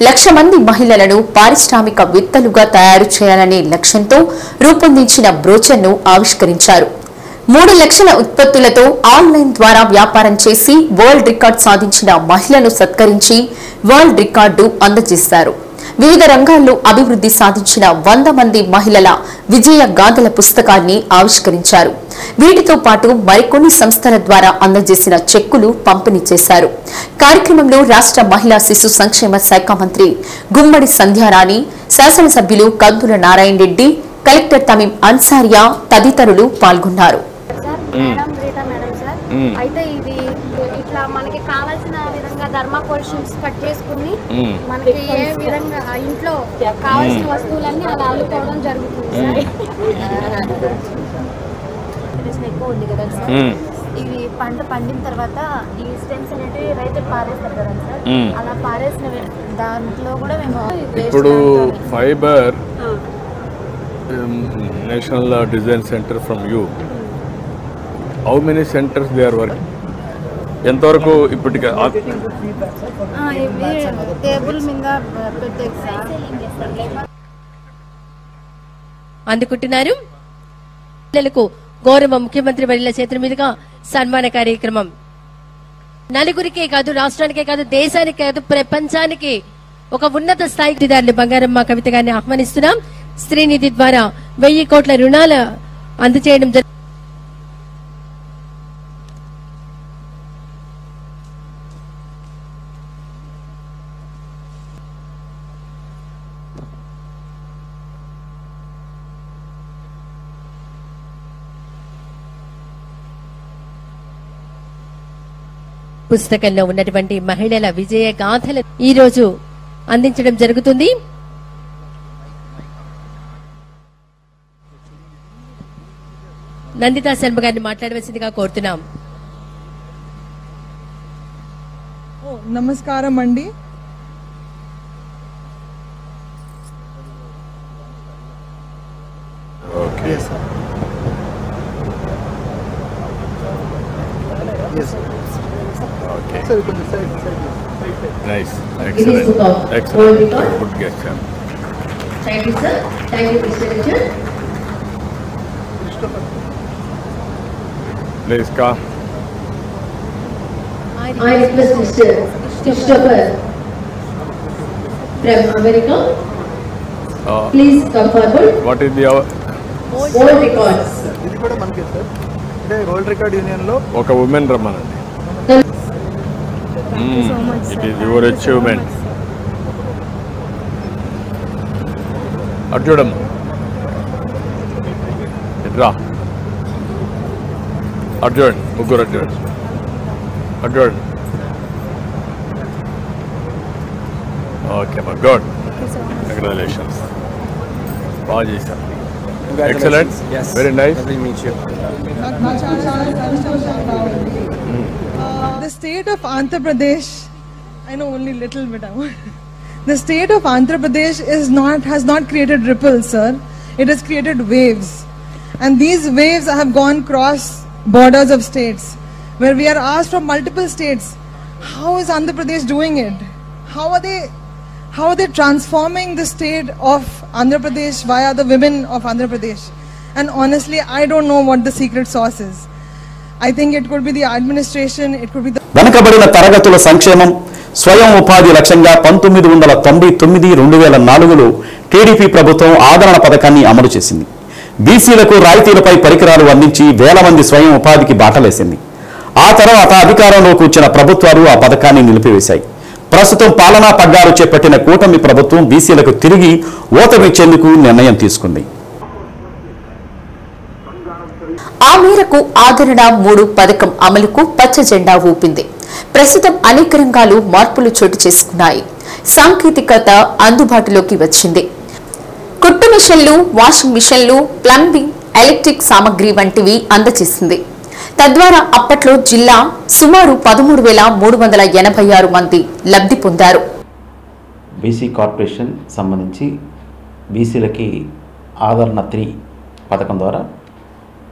[SPEAKER 12] 1,00,000 మంది మహిళలను పారిశ్రామికవేత్తలుగా తయారు చేయాలనే లక్ష్యంతో రూపొందించిన బ్రోచర్ను ఆవిష్కరించారు. 3 లక్షల ఉత్పత్తులతో ఆన్లైన్ ద్వారా వ్యాపారం చేసి వరల్డ్ రికార్డు సాధించిన మహిళను సత్కరించి వరల్డ్ రికార్డు అందజేశారు. వివిధ రంగాల్లో అభివృద్ధి సాధించిన 100 మంది మహిళల విజయ గాథల పుస్తకాన్ని ఆవిష్కరించారు. వీటితో పాటు మరికొన్ని సంస్థల ద్వారా అందజేసిన చెక్కులు పంపిణీ చేశారు. కార్యక్రమంలో రాష్ట్ర మహిళా శిశు సంక్షేమ శాఖ మంత్రి గుమ్మడి సంధ్యారాణి, శాసనసభ్యులు కందుల నారాయణ రెడ్డి, కలెక్టర్ తమీం అన్సారియా తదితరులు పాల్గొన్నారు.
[SPEAKER 6] అయితే ఇది ఇట్లా మనకి కావాల్సిన విధంగా థర్మాకోల్ షీట్స్ కట్ చేసుకుని మనకి ఏ విధంగా ఇంట్లో కావాల్సిన వస్తువులన్నీ అలా అల్లుకోవడం జరుగుతుంది. ఎక్కువ ఉంది కదా సార్, ఇవి పంట పండిన తర్వాత ఈ స్టెమ్స్ అనేవి రైతులు పారేస్తారు కదా సార్, అలా పారేసిన దాంట్లో కూడా మేము
[SPEAKER 14] ఇప్పుడు fibre national design centre from you how many centres they are working ఎంతవరకు ఇప్పటికే
[SPEAKER 6] టేబుల్ మీద
[SPEAKER 7] అందుకుంటున్నారు. పిల్లలకు గౌరవ ముఖ్యమంత్రి వర్యుల చేతుల మీదుగా సన్మాన కార్యక్రమం నలుగురికే కాదు, రాష్ట్రానికే కాదు, దేశానికే కాదు, ప్రపంచానికి ఒక ఉన్నత స్థాయికి దారులు బంగారమ్మ కవిత గారిని ఆహ్వానిస్తున్నాం. స్త్రీనిధి ద్వారా 1000 కోట్ల రుణాలు అందజేయడం పుస్తకంలో ఉన్నటువంటి మహిళల విజయ గాథలు ఈ రోజు అందించడం జరుగుతుంది. నందితా శర్మ గారిని మాట్లాడవలసిందిగా కోరుతున్నాం.
[SPEAKER 15] నమస్కారం అండి.
[SPEAKER 14] Nice.
[SPEAKER 8] Guinness Book of World
[SPEAKER 14] Excellent.
[SPEAKER 8] Record.
[SPEAKER 14] Good guess, sir.
[SPEAKER 8] Thank you, sir. Thank you, Mr. Richard.
[SPEAKER 14] Please come.
[SPEAKER 8] I request Mr. Christopher from America. Please come forward.
[SPEAKER 14] What is the
[SPEAKER 8] World Records.
[SPEAKER 9] ఇది కూడా మనకే sir అంటే world record యూనియన్లో
[SPEAKER 14] ఒక women రమ్మనండి. It is your achievement. అటు చూడమ్మా. ఇట్రా. అటు చూడండి. ముగ్గురు అటు చూడండి. అటు చూడండి. ఓకే అమ్మా గుడ్. కంగ్రాచులేషన్స్. బాగా చేశారు. Excellent.
[SPEAKER 9] Yes.
[SPEAKER 14] Very nice.
[SPEAKER 9] Lovely to meet you.
[SPEAKER 15] The state of Andhra Pradesh, I know only little bit. The state of Andhra Pradesh has not created ripples, sir. It has created waves, and these waves have gone across borders of states, where we are asked from multiple states, how is Andhra Pradesh doing it? How are they transforming the state of Andhra Pradesh via the women of Andhra Pradesh? And honestly, I don't know what the secret sauce is. I think it could be the administration, it could be the...
[SPEAKER 1] వెనుకబడిన తరగతుల సంక్షేమం స్వయం ఉపాధి లక్ష్యంగా 1999-2004లో TDP ప్రభుత్వం ఆదరణ పథకాన్ని అమలు చేసింది. బీసీలకు రాయితీలపై పరికరాలు అందించి వేల మంది స్వయం ఉపాధికి బాటలేసింది. ఆ తర్వాత అధికారంలోకి వచ్చిన ప్రభుత్వాలు ఆ పథకాన్ని నిలిపివేశాయి. ప్రస్తుతం పాలనా పగ్గాలు చేపట్టిన కూటమి ప్రభుత్వం బీసీలకు తిరిగి ఊతమిచ్చేందుకు నిర్ణయం తీసుకుంది.
[SPEAKER 12] ఆ మేరకు ఆదరణ 3 పథకం అమలుకు పచ్చ జెండా ఊపింది. ప్రస్తుతం అనేక రంగాలు మార్పులు చోటు చేసుకున్నాయి. సాంకేతికత అందుబాటులోకి వచ్చింది. కుట్టు మిషన్లు, వాషింగ్ మిషన్లు, ప్లంబింగ్, ఎలక్ట్రిక్ సామగ్రి వంటివి అందజేసింది. తద్వారా అప్పట్లో జిల్లా సుమారు 13,386 మంది లబ్ధి పొందారు.
[SPEAKER 10] బీసీ కార్పొరేషన్ సంబంధించి బీసీలకి ఆదరణ 3 పథకం ద్వారా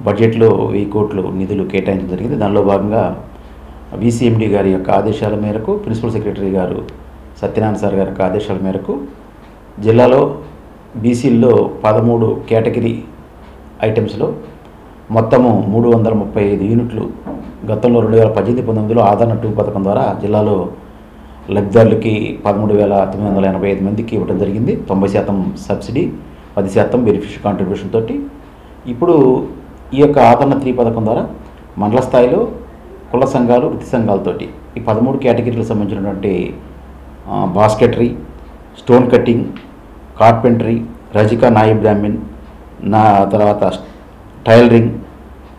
[SPEAKER 10] బడ్జెట్లో 1000 కోట్లు నిధులు కేటాయించడం జరిగింది. దానిలో భాగంగా బీసీఎండీ గారి యొక్క ఆదేశాల మేరకు, ప్రిన్సిపల్ సెక్రటరీ గారు సత్యనారాయణ సార్ గారి యొక్క ఆదేశాల మేరకు జిల్లాలో బీసీల్లో 13 కేటగిరీ ఐటమ్స్లో మొత్తము 335 యూనిట్లు గతంలో 2018-19లో ఆదరణ 2 పథకం ద్వారా జిల్లాలో లబ్ధిదారులకి 13,985 మందికి ఇవ్వడం జరిగింది. 90% సబ్సిడీ, 10% బెనిఫిషియరీ కాంట్రిబ్యూషన్ తోటి. ఇప్పుడు ఈ యొక్క ఆదరణ 3 పథకం ద్వారా మండల స్థాయిలో కుల సంఘాలు, వృత్తి సంఘాలతోటి ఈ 13 కేటగిరీలకు సంబంధించినటువంటి బాస్కెటరీ, స్టోన్ కట్టింగ్, కార్పెంటరీ, రజికా నాయి బ్రాహ్మిన్, తర్వాత టైలరింగ్,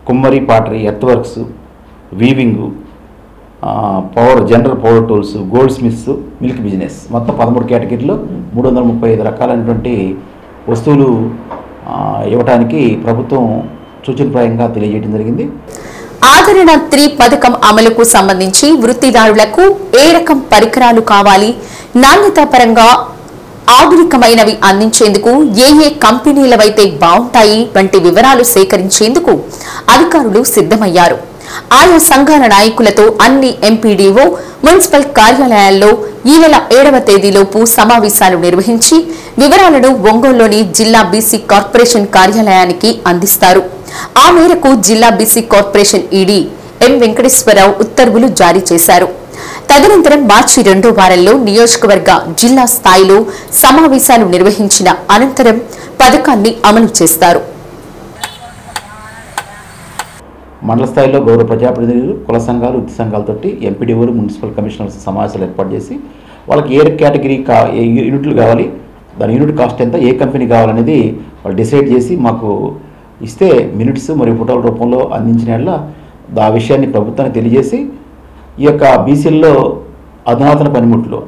[SPEAKER 10] కుమ్మరి, pottery, earth works, వీవింగు, general power tools, gold smiths, milk business, మొత్తం 13 కేటగిరీలో 335 రకాలైనటువంటి వస్తువులు ఇవ్వడానికి ప్రభుత్వం సూచనప్రాయంగా తెలియజేయడం జరిగింది.
[SPEAKER 12] ఆదరణ 3 పథకం అమలుకు సంబంధించి వృత్తిదారులకు ఏ రకం పరికరాలు కావాలి, నాణ్యతా పరంగా ఆధునికమైనవి అందించేందుకు ఏ కంపెనీలవైతే బాగుంటాయి వంటి వివరాలు సేకరించేందుకు అధికారులు సిద్ధమయ్యారు. ఆయా సంఘాల నాయకులతో అన్ని ఎంపీడీఓ, మున్సిపల్ కార్యాలయాల్లో ఈ నెల 7వ తేదీలోపు సమావేశాలు నిర్వహించి వివరాలను ఒంగోలులోని జిల్లా బీసీ కార్పొరేషన్ కార్యాలయానికి అందిస్తారు. ఆ మేరకు జిల్లా బీసీ కార్పొరేషన్ ఈడీ ఎం వెంకటేశ్వరరావు ఉత్తర్వులు జారీ చేశారు. తదనంతరం మార్చి 2వ వారంలో నియోజకవర్గ, జిల్లా స్థాయిలో సమావేశాలు నిర్వహించిన అనంతరం పథకాన్ని అమలు చేస్తారు.
[SPEAKER 10] మండల స్థాయిలో గౌరవ ప్రజాప్రతినిధులు, కుల సంఘాలు, వృత్తి సంఘాలతోటి ఎంపీడీఓలు, మున్సిపల్ కమిషనర్స్ సమావేశాలు ఏర్పాటు చేసి వాళ్ళకి ఏ కేటగిరీ ఏ యూనిట్లు కావాలి, దాని యూనిట్ కాస్ట్ ఎంత, ఏ కంపెనీ కావాలనేది వాళ్ళు డిసైడ్ చేసి మాకు ఇస్తే మినిట్స్ మరియు ఫోటోల రూపంలో అందించిన ఆ విషయాన్ని ప్రభుత్వానికి తెలియజేసి ఈ యొక్క బీసీల్లో అధునాతన పనిముట్లు,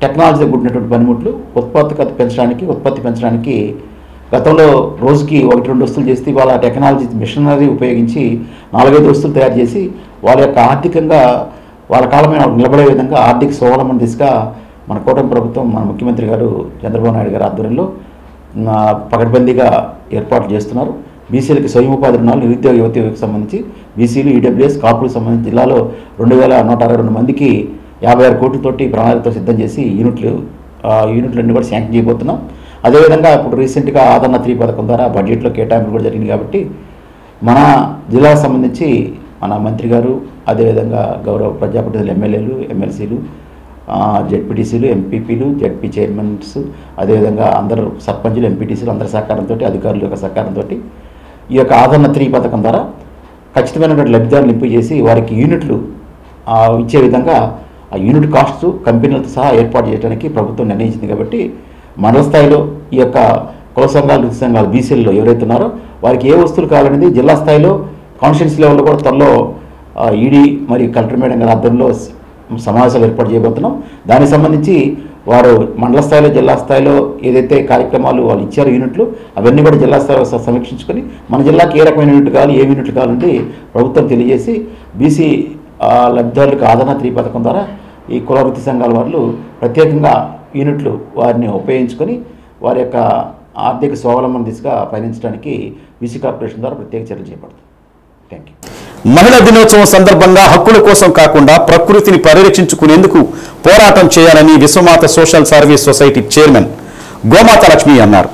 [SPEAKER 10] టెక్నాలజీ కూడినటువంటి పనిముట్లు ఉత్పత్తి పెంచడానికి గతంలో రోజుకి 1-2 వస్తువులు చేస్తే వాళ్ళ టెక్నాలజీ మిషనరీ ఉపయోగించి 4-5 వస్తువులు తయారు చేసి వాళ్ళ యొక్క ఆర్థికంగా వాళ్ళ కాలమైన నిలబడే విధంగా ఆర్థిక స్వావలంబన దిశగా మన కూటమి ప్రభుత్వం, మన ముఖ్యమంత్రి గారు చంద్రబాబు నాయుడు గారి ఆధ్వర్యంలో పకడ్బందీగా ఏర్పాట్లు చేస్తున్నారు. బీసీలకి స్వయం ఉపాధి రుణాలు, నిరుద్యోగ యువతకి సంబంధించి బీసీలు, ఈడబ్ల్యూఎస్, కాపులకు సంబంధించి జిల్లాలో 2,162 మందికి 56 కోట్లతోటి ప్రణాళికతో సిద్ధం చేసి యూనిట్లన్నీ కూడా శాంక్షన్ చేయబోతున్నాం. అదేవిధంగా ఇప్పుడు రీసెంట్గా ఆదరణ 3 పథకం ద్వారా బడ్జెట్లో కేటాయింపులు కూడా జరిగింది. కాబట్టి మన జిల్లాకు సంబంధించి మన మంత్రి గారు, అదేవిధంగా గౌరవ ప్రజాప్రతినిధులు, ఎమ్మెల్యేలు, ఎమ్మెల్సీలు, జెడ్పీటీసీలు, ఎంపీపీలు, జెడ్పీ చైర్మన్స్, అదేవిధంగా అందరు సర్పంచులు, ఎంపీటీసీలు అందరి సహకారంతో, అధికారుల యొక్క సహకారంతో ఈ యొక్క ఆదరణ 3 పథకం ద్వారా ఖచ్చితమైనటువంటి లబ్ధిదారులు ఎంపిక చేసి వారికి యూనిట్లు ఇచ్చే విధంగా ఆ యూనిట్ కాస్ట్ కంపెనీలతో సహా ఏర్పాటు చేయడానికి ప్రభుత్వం నిర్ణయించింది. కాబట్టి మండల స్థాయిలో ఈ యొక్క కుల సంఘాలు, వృత్తి సంఘాలు, బీసీలలో ఎవరైతే ఉన్నారో వారికి ఏ వస్తువులు కావాలనేది జిల్లా స్థాయిలో కాన్స్టిట్యూన్సీ లెవెల్లో కూడా త్వరలో ఈడీ మరియు కలెక్టర్ మేడం గారి ఆధ్వర్యంలో సమావేశాలు ఏర్పాటు చేయబోతున్నాం. దానికి సంబంధించి వారు మండల స్థాయిలో, జిల్లా స్థాయిలో ఏదైతే కార్యక్రమాలు వాళ్ళు ఇచ్చారో యూనిట్లు అవన్నీ కూడా జిల్లా స్థాయిలో సమీక్షించుకొని మన జిల్లాకి ఏ రకమైన యూనిట్ కావాలి, ఏ యూనిట్లు కావాలంటే ప్రభుత్వం తెలియజేసి బీసీ లబ్ధిదారులకు ఆదరణ 3 పథకం ద్వారా ఈ కుల వృత్తి సంఘాల వాళ్ళు ప్రత్యేకంగా యూనిట్లు వారిని ఉపయోగించుకొని వారి యొక్క ఆర్థిక స్వావలంబన దిశగా పయనించడానికి బీసీ కార్పొరేషన్ ద్వారా ప్రత్యేక చర్యలు చేపడుతుంది. Thank you.
[SPEAKER 1] మహిళా దినోత్సవం సందర్భంగా హక్కుల కోసం కాకుండా ప్రకృతిని పరిరక్షించుకునేందుకు పోరాటం చేయాలని విశ్వమాత సోషల్ సర్వీస్ సొసైటీ చైర్మన్ గోమాత లక్ష్మి అన్నారు.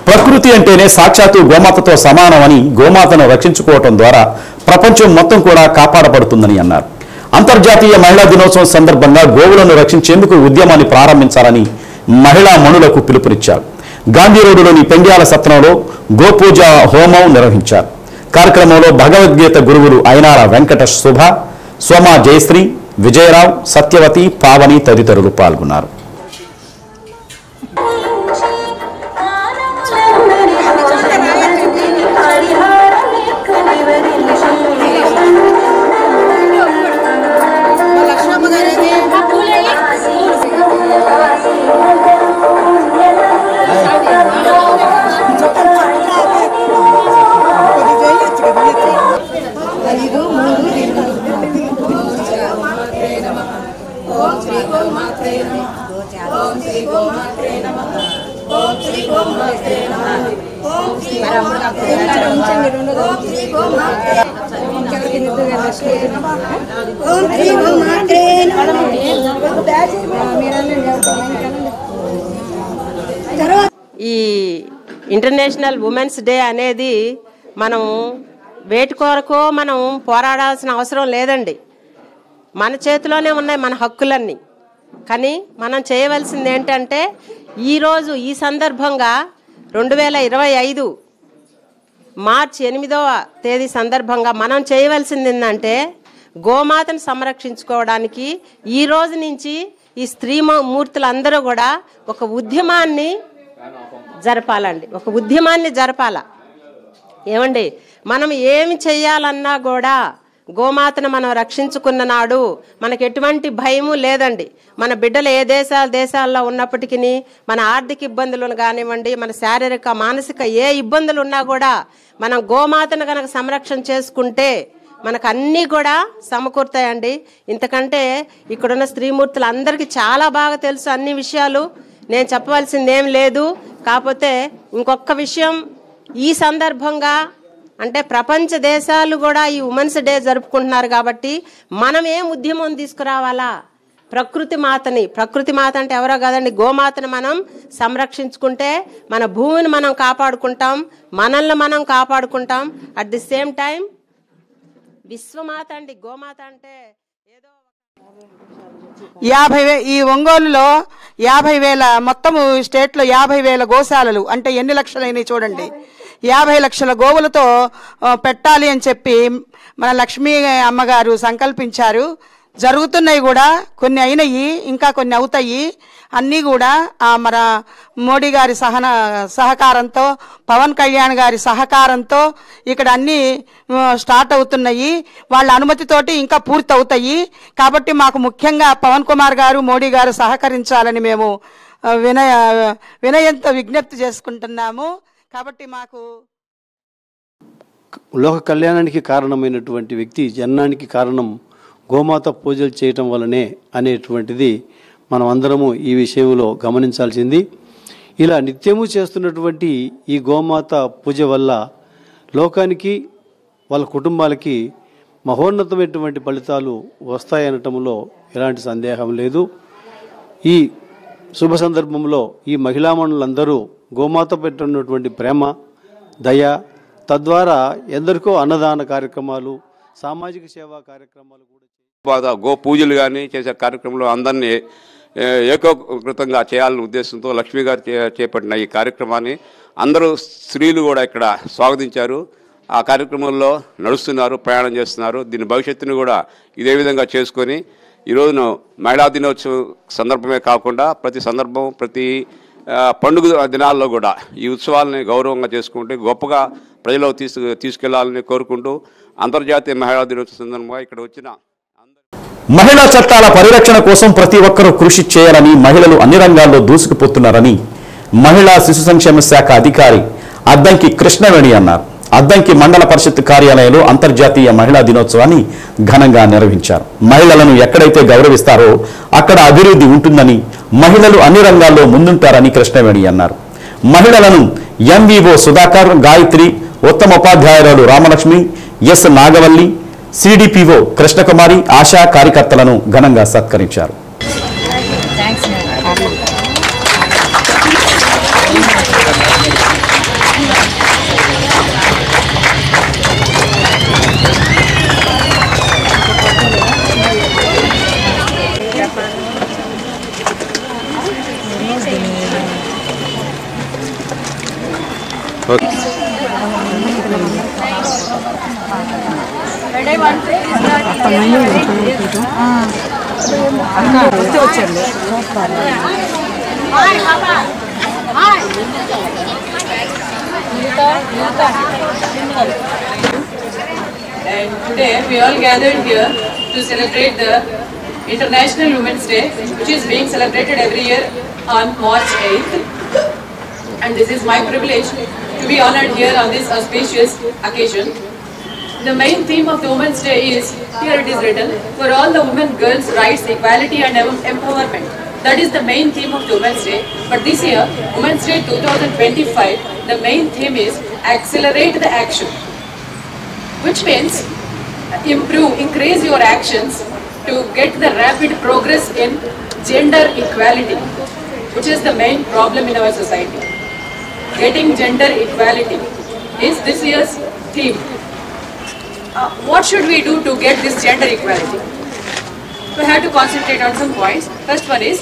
[SPEAKER 1] ప్రకృతి అంటేనే సాక్షాత్తు గోమాతతో సమానమని, గోమాతను రక్షించుకోవటం ద్వారా ప్రపంచం మొత్తం కూడా కాపాడబడుతుందని అన్నారు. అంతర్జాతీయ మహిళా దినోత్సవం సందర్భంగా గోవులను రక్షించేందుకు ఉద్యమాన్ని ప్రారంభించాలని మహిళా మణులకు పిలుపునిచ్చారు. గాంధీ రోడ్డులోని పెండ్యాల సత్రంలో గోపూజ హోమం నిర్వహించారు. కార్యక్రమంలో భగవద్గీత గురువులు అయినాల వెంకట శుభ, సోమ జయశ్రీ, విజయరావు, సత్యవతి, పావని తదితరులు పాల్గొన్నారు.
[SPEAKER 13] ఈ ఇంటర్నేషనల్ ఉమెన్స్ డే అనేది మనం వేటి కొరకు మనం పోరాడాల్సిన అవసరం లేదండి. మన చేతిలోనే ఉన్నాయి మన హక్కులన్నీ. కానీ మనం చేయవలసింది ఏంటంటే ఈరోజు ఈ సందర్భంగా 2025 మార్చి 8వ తేదీ సందర్భంగా మనం చేయవలసింది ఏంటంటే గోమాతను సంరక్షించుకోవడానికి ఈ రోజు నుంచి ఈ స్త్రీ మూర్తులందరూ కూడా ఒక ఉద్యమాన్ని జరపాలండి. ఒక ఉద్యమాన్ని జరపాల. ఏమండి, మనం ఏమి చేయాలన్నా కూడా గోమాతను మనం రక్షించుకున్న నాడు మనకు ఎటువంటి భయము లేదండి. మన బిడ్డలు ఏ దేశాల్లో ఉన్నప్పటికీ మన ఆర్థిక ఇబ్బందులు కానివ్వండి, మన శారీరక మానసిక ఏ ఇబ్బందులు ఉన్నా కూడా మనం గోమాతను కనుక సంరక్షణ చేసుకుంటే మనకు అన్నీ కూడా సమకూరుతాయండి. ఇంతకంటే ఇక్కడున్న స్త్రీమూర్తులు అందరికీ చాలా బాగా తెలుసు అన్ని విషయాలు. నేను చెప్పవలసింది ఏం లేదు. కాకపోతే ఇంకొక విషయం, ఈ సందర్భంగా అంటే ప్రపంచ దేశాలు కూడా ఈ ఉమెన్స్ డే జరుపుకుంటున్నారు కాబట్టి మనం ఏం ఉద్యమం తీసుకురావాలా? ప్రకృతి మాత అంటే ఎవరో కాదండి, గోమాతను మనం సంరక్షించుకుంటే మన భూమిని మనం కాపాడుకుంటాం, మనల్ని మనం కాపాడుకుంటాం. అట్ ది సేమ్ టైం విశ్వమాత అండి. గోమాత అంటే ఏదో
[SPEAKER 16] ఈ ఒంగోలులో 50,000 మొత్తము స్టేట్లో 50,000 గోశాలలు అంటే ఎన్ని లక్షలైనవి చూడండి. 50 లక్షల గోవులతో పెట్టాలి అని చెప్పి మన లక్ష్మీ అమ్మగారు సంకల్పించారు. జరుగుతున్నాయి కూడా, కొన్ని అయినాయి, ఇంకా కొన్ని అవుతాయి. అన్నీ కూడా మన మోడీ గారి సహకారంతో, పవన్ కళ్యాణ్ గారి సహకారంతో ఇక్కడ అన్నీ స్టార్ట్ అవుతున్నాయి. వాళ్ళ అనుమతితోటి ఇంకా పూర్తి అవుతాయి. కాబట్టి మాకు ముఖ్యంగా పవన్ కుమార్ గారు, మోడీ గారు సహకరించాలని మేము వినయంతో విజ్ఞప్తి చేసుకుంటున్నాము. కాబట్టి మాకు
[SPEAKER 17] లోక కళ్యాణానికి కారణమైనటువంటి వ్యక్తి జననానికి కారణం గోమాత పూజలు చేయటం వల్లనే అనేటువంటిది మనం అందరము ఈ విషయంలో గమనించాల్సింది. ఇలా నిత్యము చేస్తున్నటువంటి ఈ గోమాత పూజ వల్ల లోకానికి, వాళ్ళ కుటుంబాలకి మహోన్నతమైనటువంటి ఫలితాలు వస్తాయనటంలో ఎలాంటి సందేహం లేదు. ఈ శుభ సందర్భంలో ఈ మహిళామణులందరూ గోమాత పెట్టినటువంటి ప్రేమ, దయ, తద్వారా ఎందరికో అన్నదాన కార్యక్రమాలు, సామాజిక సేవా కార్యక్రమాలు కూడా
[SPEAKER 2] గో పూజలు కానీ చేసే కార్యక్రమంలో అందరినీ ఏకోకృతంగా చేయాలనే ఉద్దేశంతో లక్ష్మి గారు చేపట్టిన ఈ కార్యక్రమాన్ని అందరూ స్త్రీలు కూడా ఇక్కడ స్వాగతించారు. ఆ కార్యక్రమంలో నడుస్తున్నారు, ప్రయాణం చేస్తున్నారు. దీని భవిష్యత్తును కూడా ఇదే విధంగా చేసుకొని ఈరోజున మహిళా దినోత్సవం సందర్భమే కాకుండా ప్రతి సందర్భం, ప్రతి పండుగ దినాల్లో కూడా ఈ ఉత్సవాలని గౌరవంగా చేసుకుంటూ గొప్పగా ప్రజలకు తీసుకెళ్లాలని కోరుకుంటూ అంతర్జాతీయ మహిళా దినోత్సవం సందర్భంగా ఇక్కడ వచ్చిన
[SPEAKER 1] మహిళా చట్టాల పరిరక్షణ కోసం ప్రతి ఒక్కరూ కృషి చేయాలని, మహిళలు అన్ని రంగాల్లో దూసుకుపోతున్నారని మహిళా శిశు సంక్షేమ శాఖ అధికారి అద్దంకి కృష్ణవేణి అన్నారు. అద్దంకి మండల పరిషత్ కార్యాలయంలో అంతర్జాతీయ మహిళా దినోత్సవాన్ని ఘనంగా నిర్వహించారు. మహిళలను ఎక్కడైతే గౌరవిస్తారో అక్కడ అభివృద్ధి ఉంటుందని, మహిళలు అన్ని రంగాల్లో ముందుంటారని కృష్ణవేణి అన్నారు. మహిళలను ఎంవీఓ సుధాకర్, గాయత్రి, ఉత్తమ ఉపాధ్యాయురాలు రామలక్ష్మి, ఎస్ నాగవల్లి, సిడిపిఓ కృష్ణకుమారి, ఆశా కార్యకర్తలను ఘనంగా సత్కరించారు.
[SPEAKER 5] And today we all gathered here to celebrate the International Women's Day, which is being celebrated every year on March 8th. And this is my privilege to be honored here on this auspicious occasion. The main theme of the Women's Day is, here it is written, for all the women, girls' rights, equality and empowerment. That is the main theme of the Women's Day. But this year, Women's Day 2025, the main theme is accelerate the action, which means increase your actions to get the rapid progress in gender equality, which is the main problem in our society. Getting gender equality is this year's theme. What should we do to get this gender equality? We have to concentrate on some points. First one is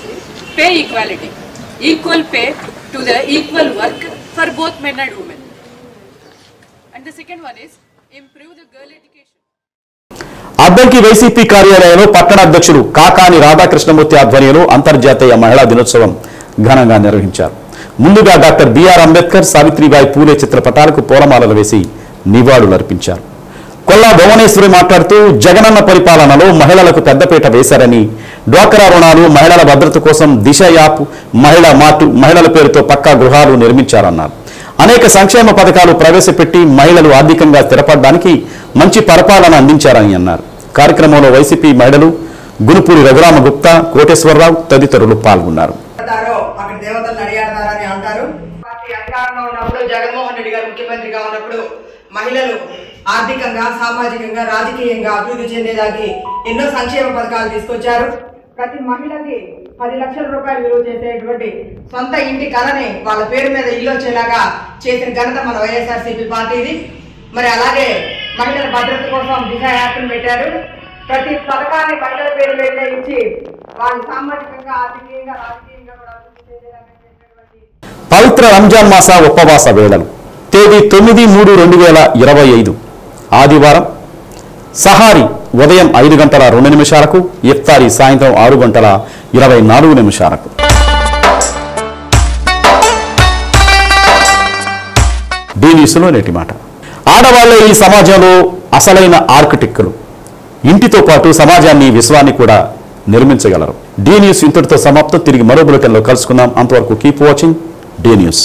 [SPEAKER 5] pay equality. Equal pay to the equal work for both men and women. And the second one is improve the girl education.
[SPEAKER 1] Addanki YCP కార్యాలయంలో పట్టణ అధ్యక్షుడు కాకాని రాధాకృష్ణమూర్తి ఆధ్వర్యంలో అంతర్జాతీయ మహిళా దినోత్సవం ఘనంగా నిర్వహించారు. ముందుగా డాక్టర్ బిఆర్ అంబేద్కర్, సావిత్రిబాయి పూలే చిత్రపటాలకు పూలమాలలు వేసి నివాళులర్పించారు. కొల్లా భువనేశ్వరి మాట్లాడుతూ జగనన్న పరిపాలనలో మహిళలకు పెద్దపీట వేశారని, డ్వాక్రా రుణాలు, మహిళల భద్రత కోసం దిశ యాప్, మహిళా మార్టు, మహిళల పేరుతో పక్కా గృహాలు నిర్మించారన్నారు. అనేక సంక్షేమ పథకాలు ప్రవేశపెట్టి మహిళలు ఆర్థికంగా స్థిరపడడానికి మంచి పరిపాలన అందించారని అన్నారు. కార్యక్రమంలో వైసీపీ మహిళలు గునుపూరి రఘురామ గుప్తా, కోటేశ్వరరావు తదితరులు పాల్గొన్నారు.
[SPEAKER 18] అక్కడ దేవతలు నడియాడతారని అంటారు. పార్టీ అధికారంలో ఉన్నప్పుడు, జగన్మోహన్ రెడ్డి గారు ముఖ్యమంత్రిగా ఉన్నప్పుడు మహిళలు ఆర్థికంగా, సామాజికంగా, రాజకీయంగా అభివృద్ధి చెందేదానికి ఎన్నో సంక్షేమ పథకాలు తీసుకొచ్చారు. ప్రతి మహిళకి 10 లక్షల రూపాయలు విలువ చేసేటువంటి సొంత ఇంటి కళని వాళ్ళ పేరు మీద ఇల్లు వచ్చేలాగా చేసిన ఘనత మన వైఎస్ఆర్సీపీ పార్టీది. మరి అలాగే మహిళల భద్రత కోసం దిశ యాప్ను పెట్టారు. ప్రతి పథకాన్ని మహిళల పేరు మీద ఇచ్చి వాళ్ళు సామాజికంగా, ఆర్థికంగా, రాజకీయంగా కూడా అభివృద్ధి చెందేలాగా చేసినటువంటి
[SPEAKER 1] పవిత్ర రంజాన్ మాస ఉపవాస వేళలు తేదీ 9/3/2025 ఆదివారం సహారీ ఉదయం 5:02 ఇఫ్తారీ సాయంత్రం 6:24. డి న్యూస్లో నేటి మాట. ఆడవాళ్లే ఈ సమాజంలో అసలైన ఆర్కిటెక్టులు. ఇంటితో పాటు సమాజాన్ని, విశ్వాన్ని కూడా నిర్మించగలరు. డి న్యూస్ ఇంతటితో సమాప్తం. తిరిగి మరో బులెటిన్లో కలుసుకుందాం. అంతవరకు కీప్ వాచింగ్ డి న్యూస్.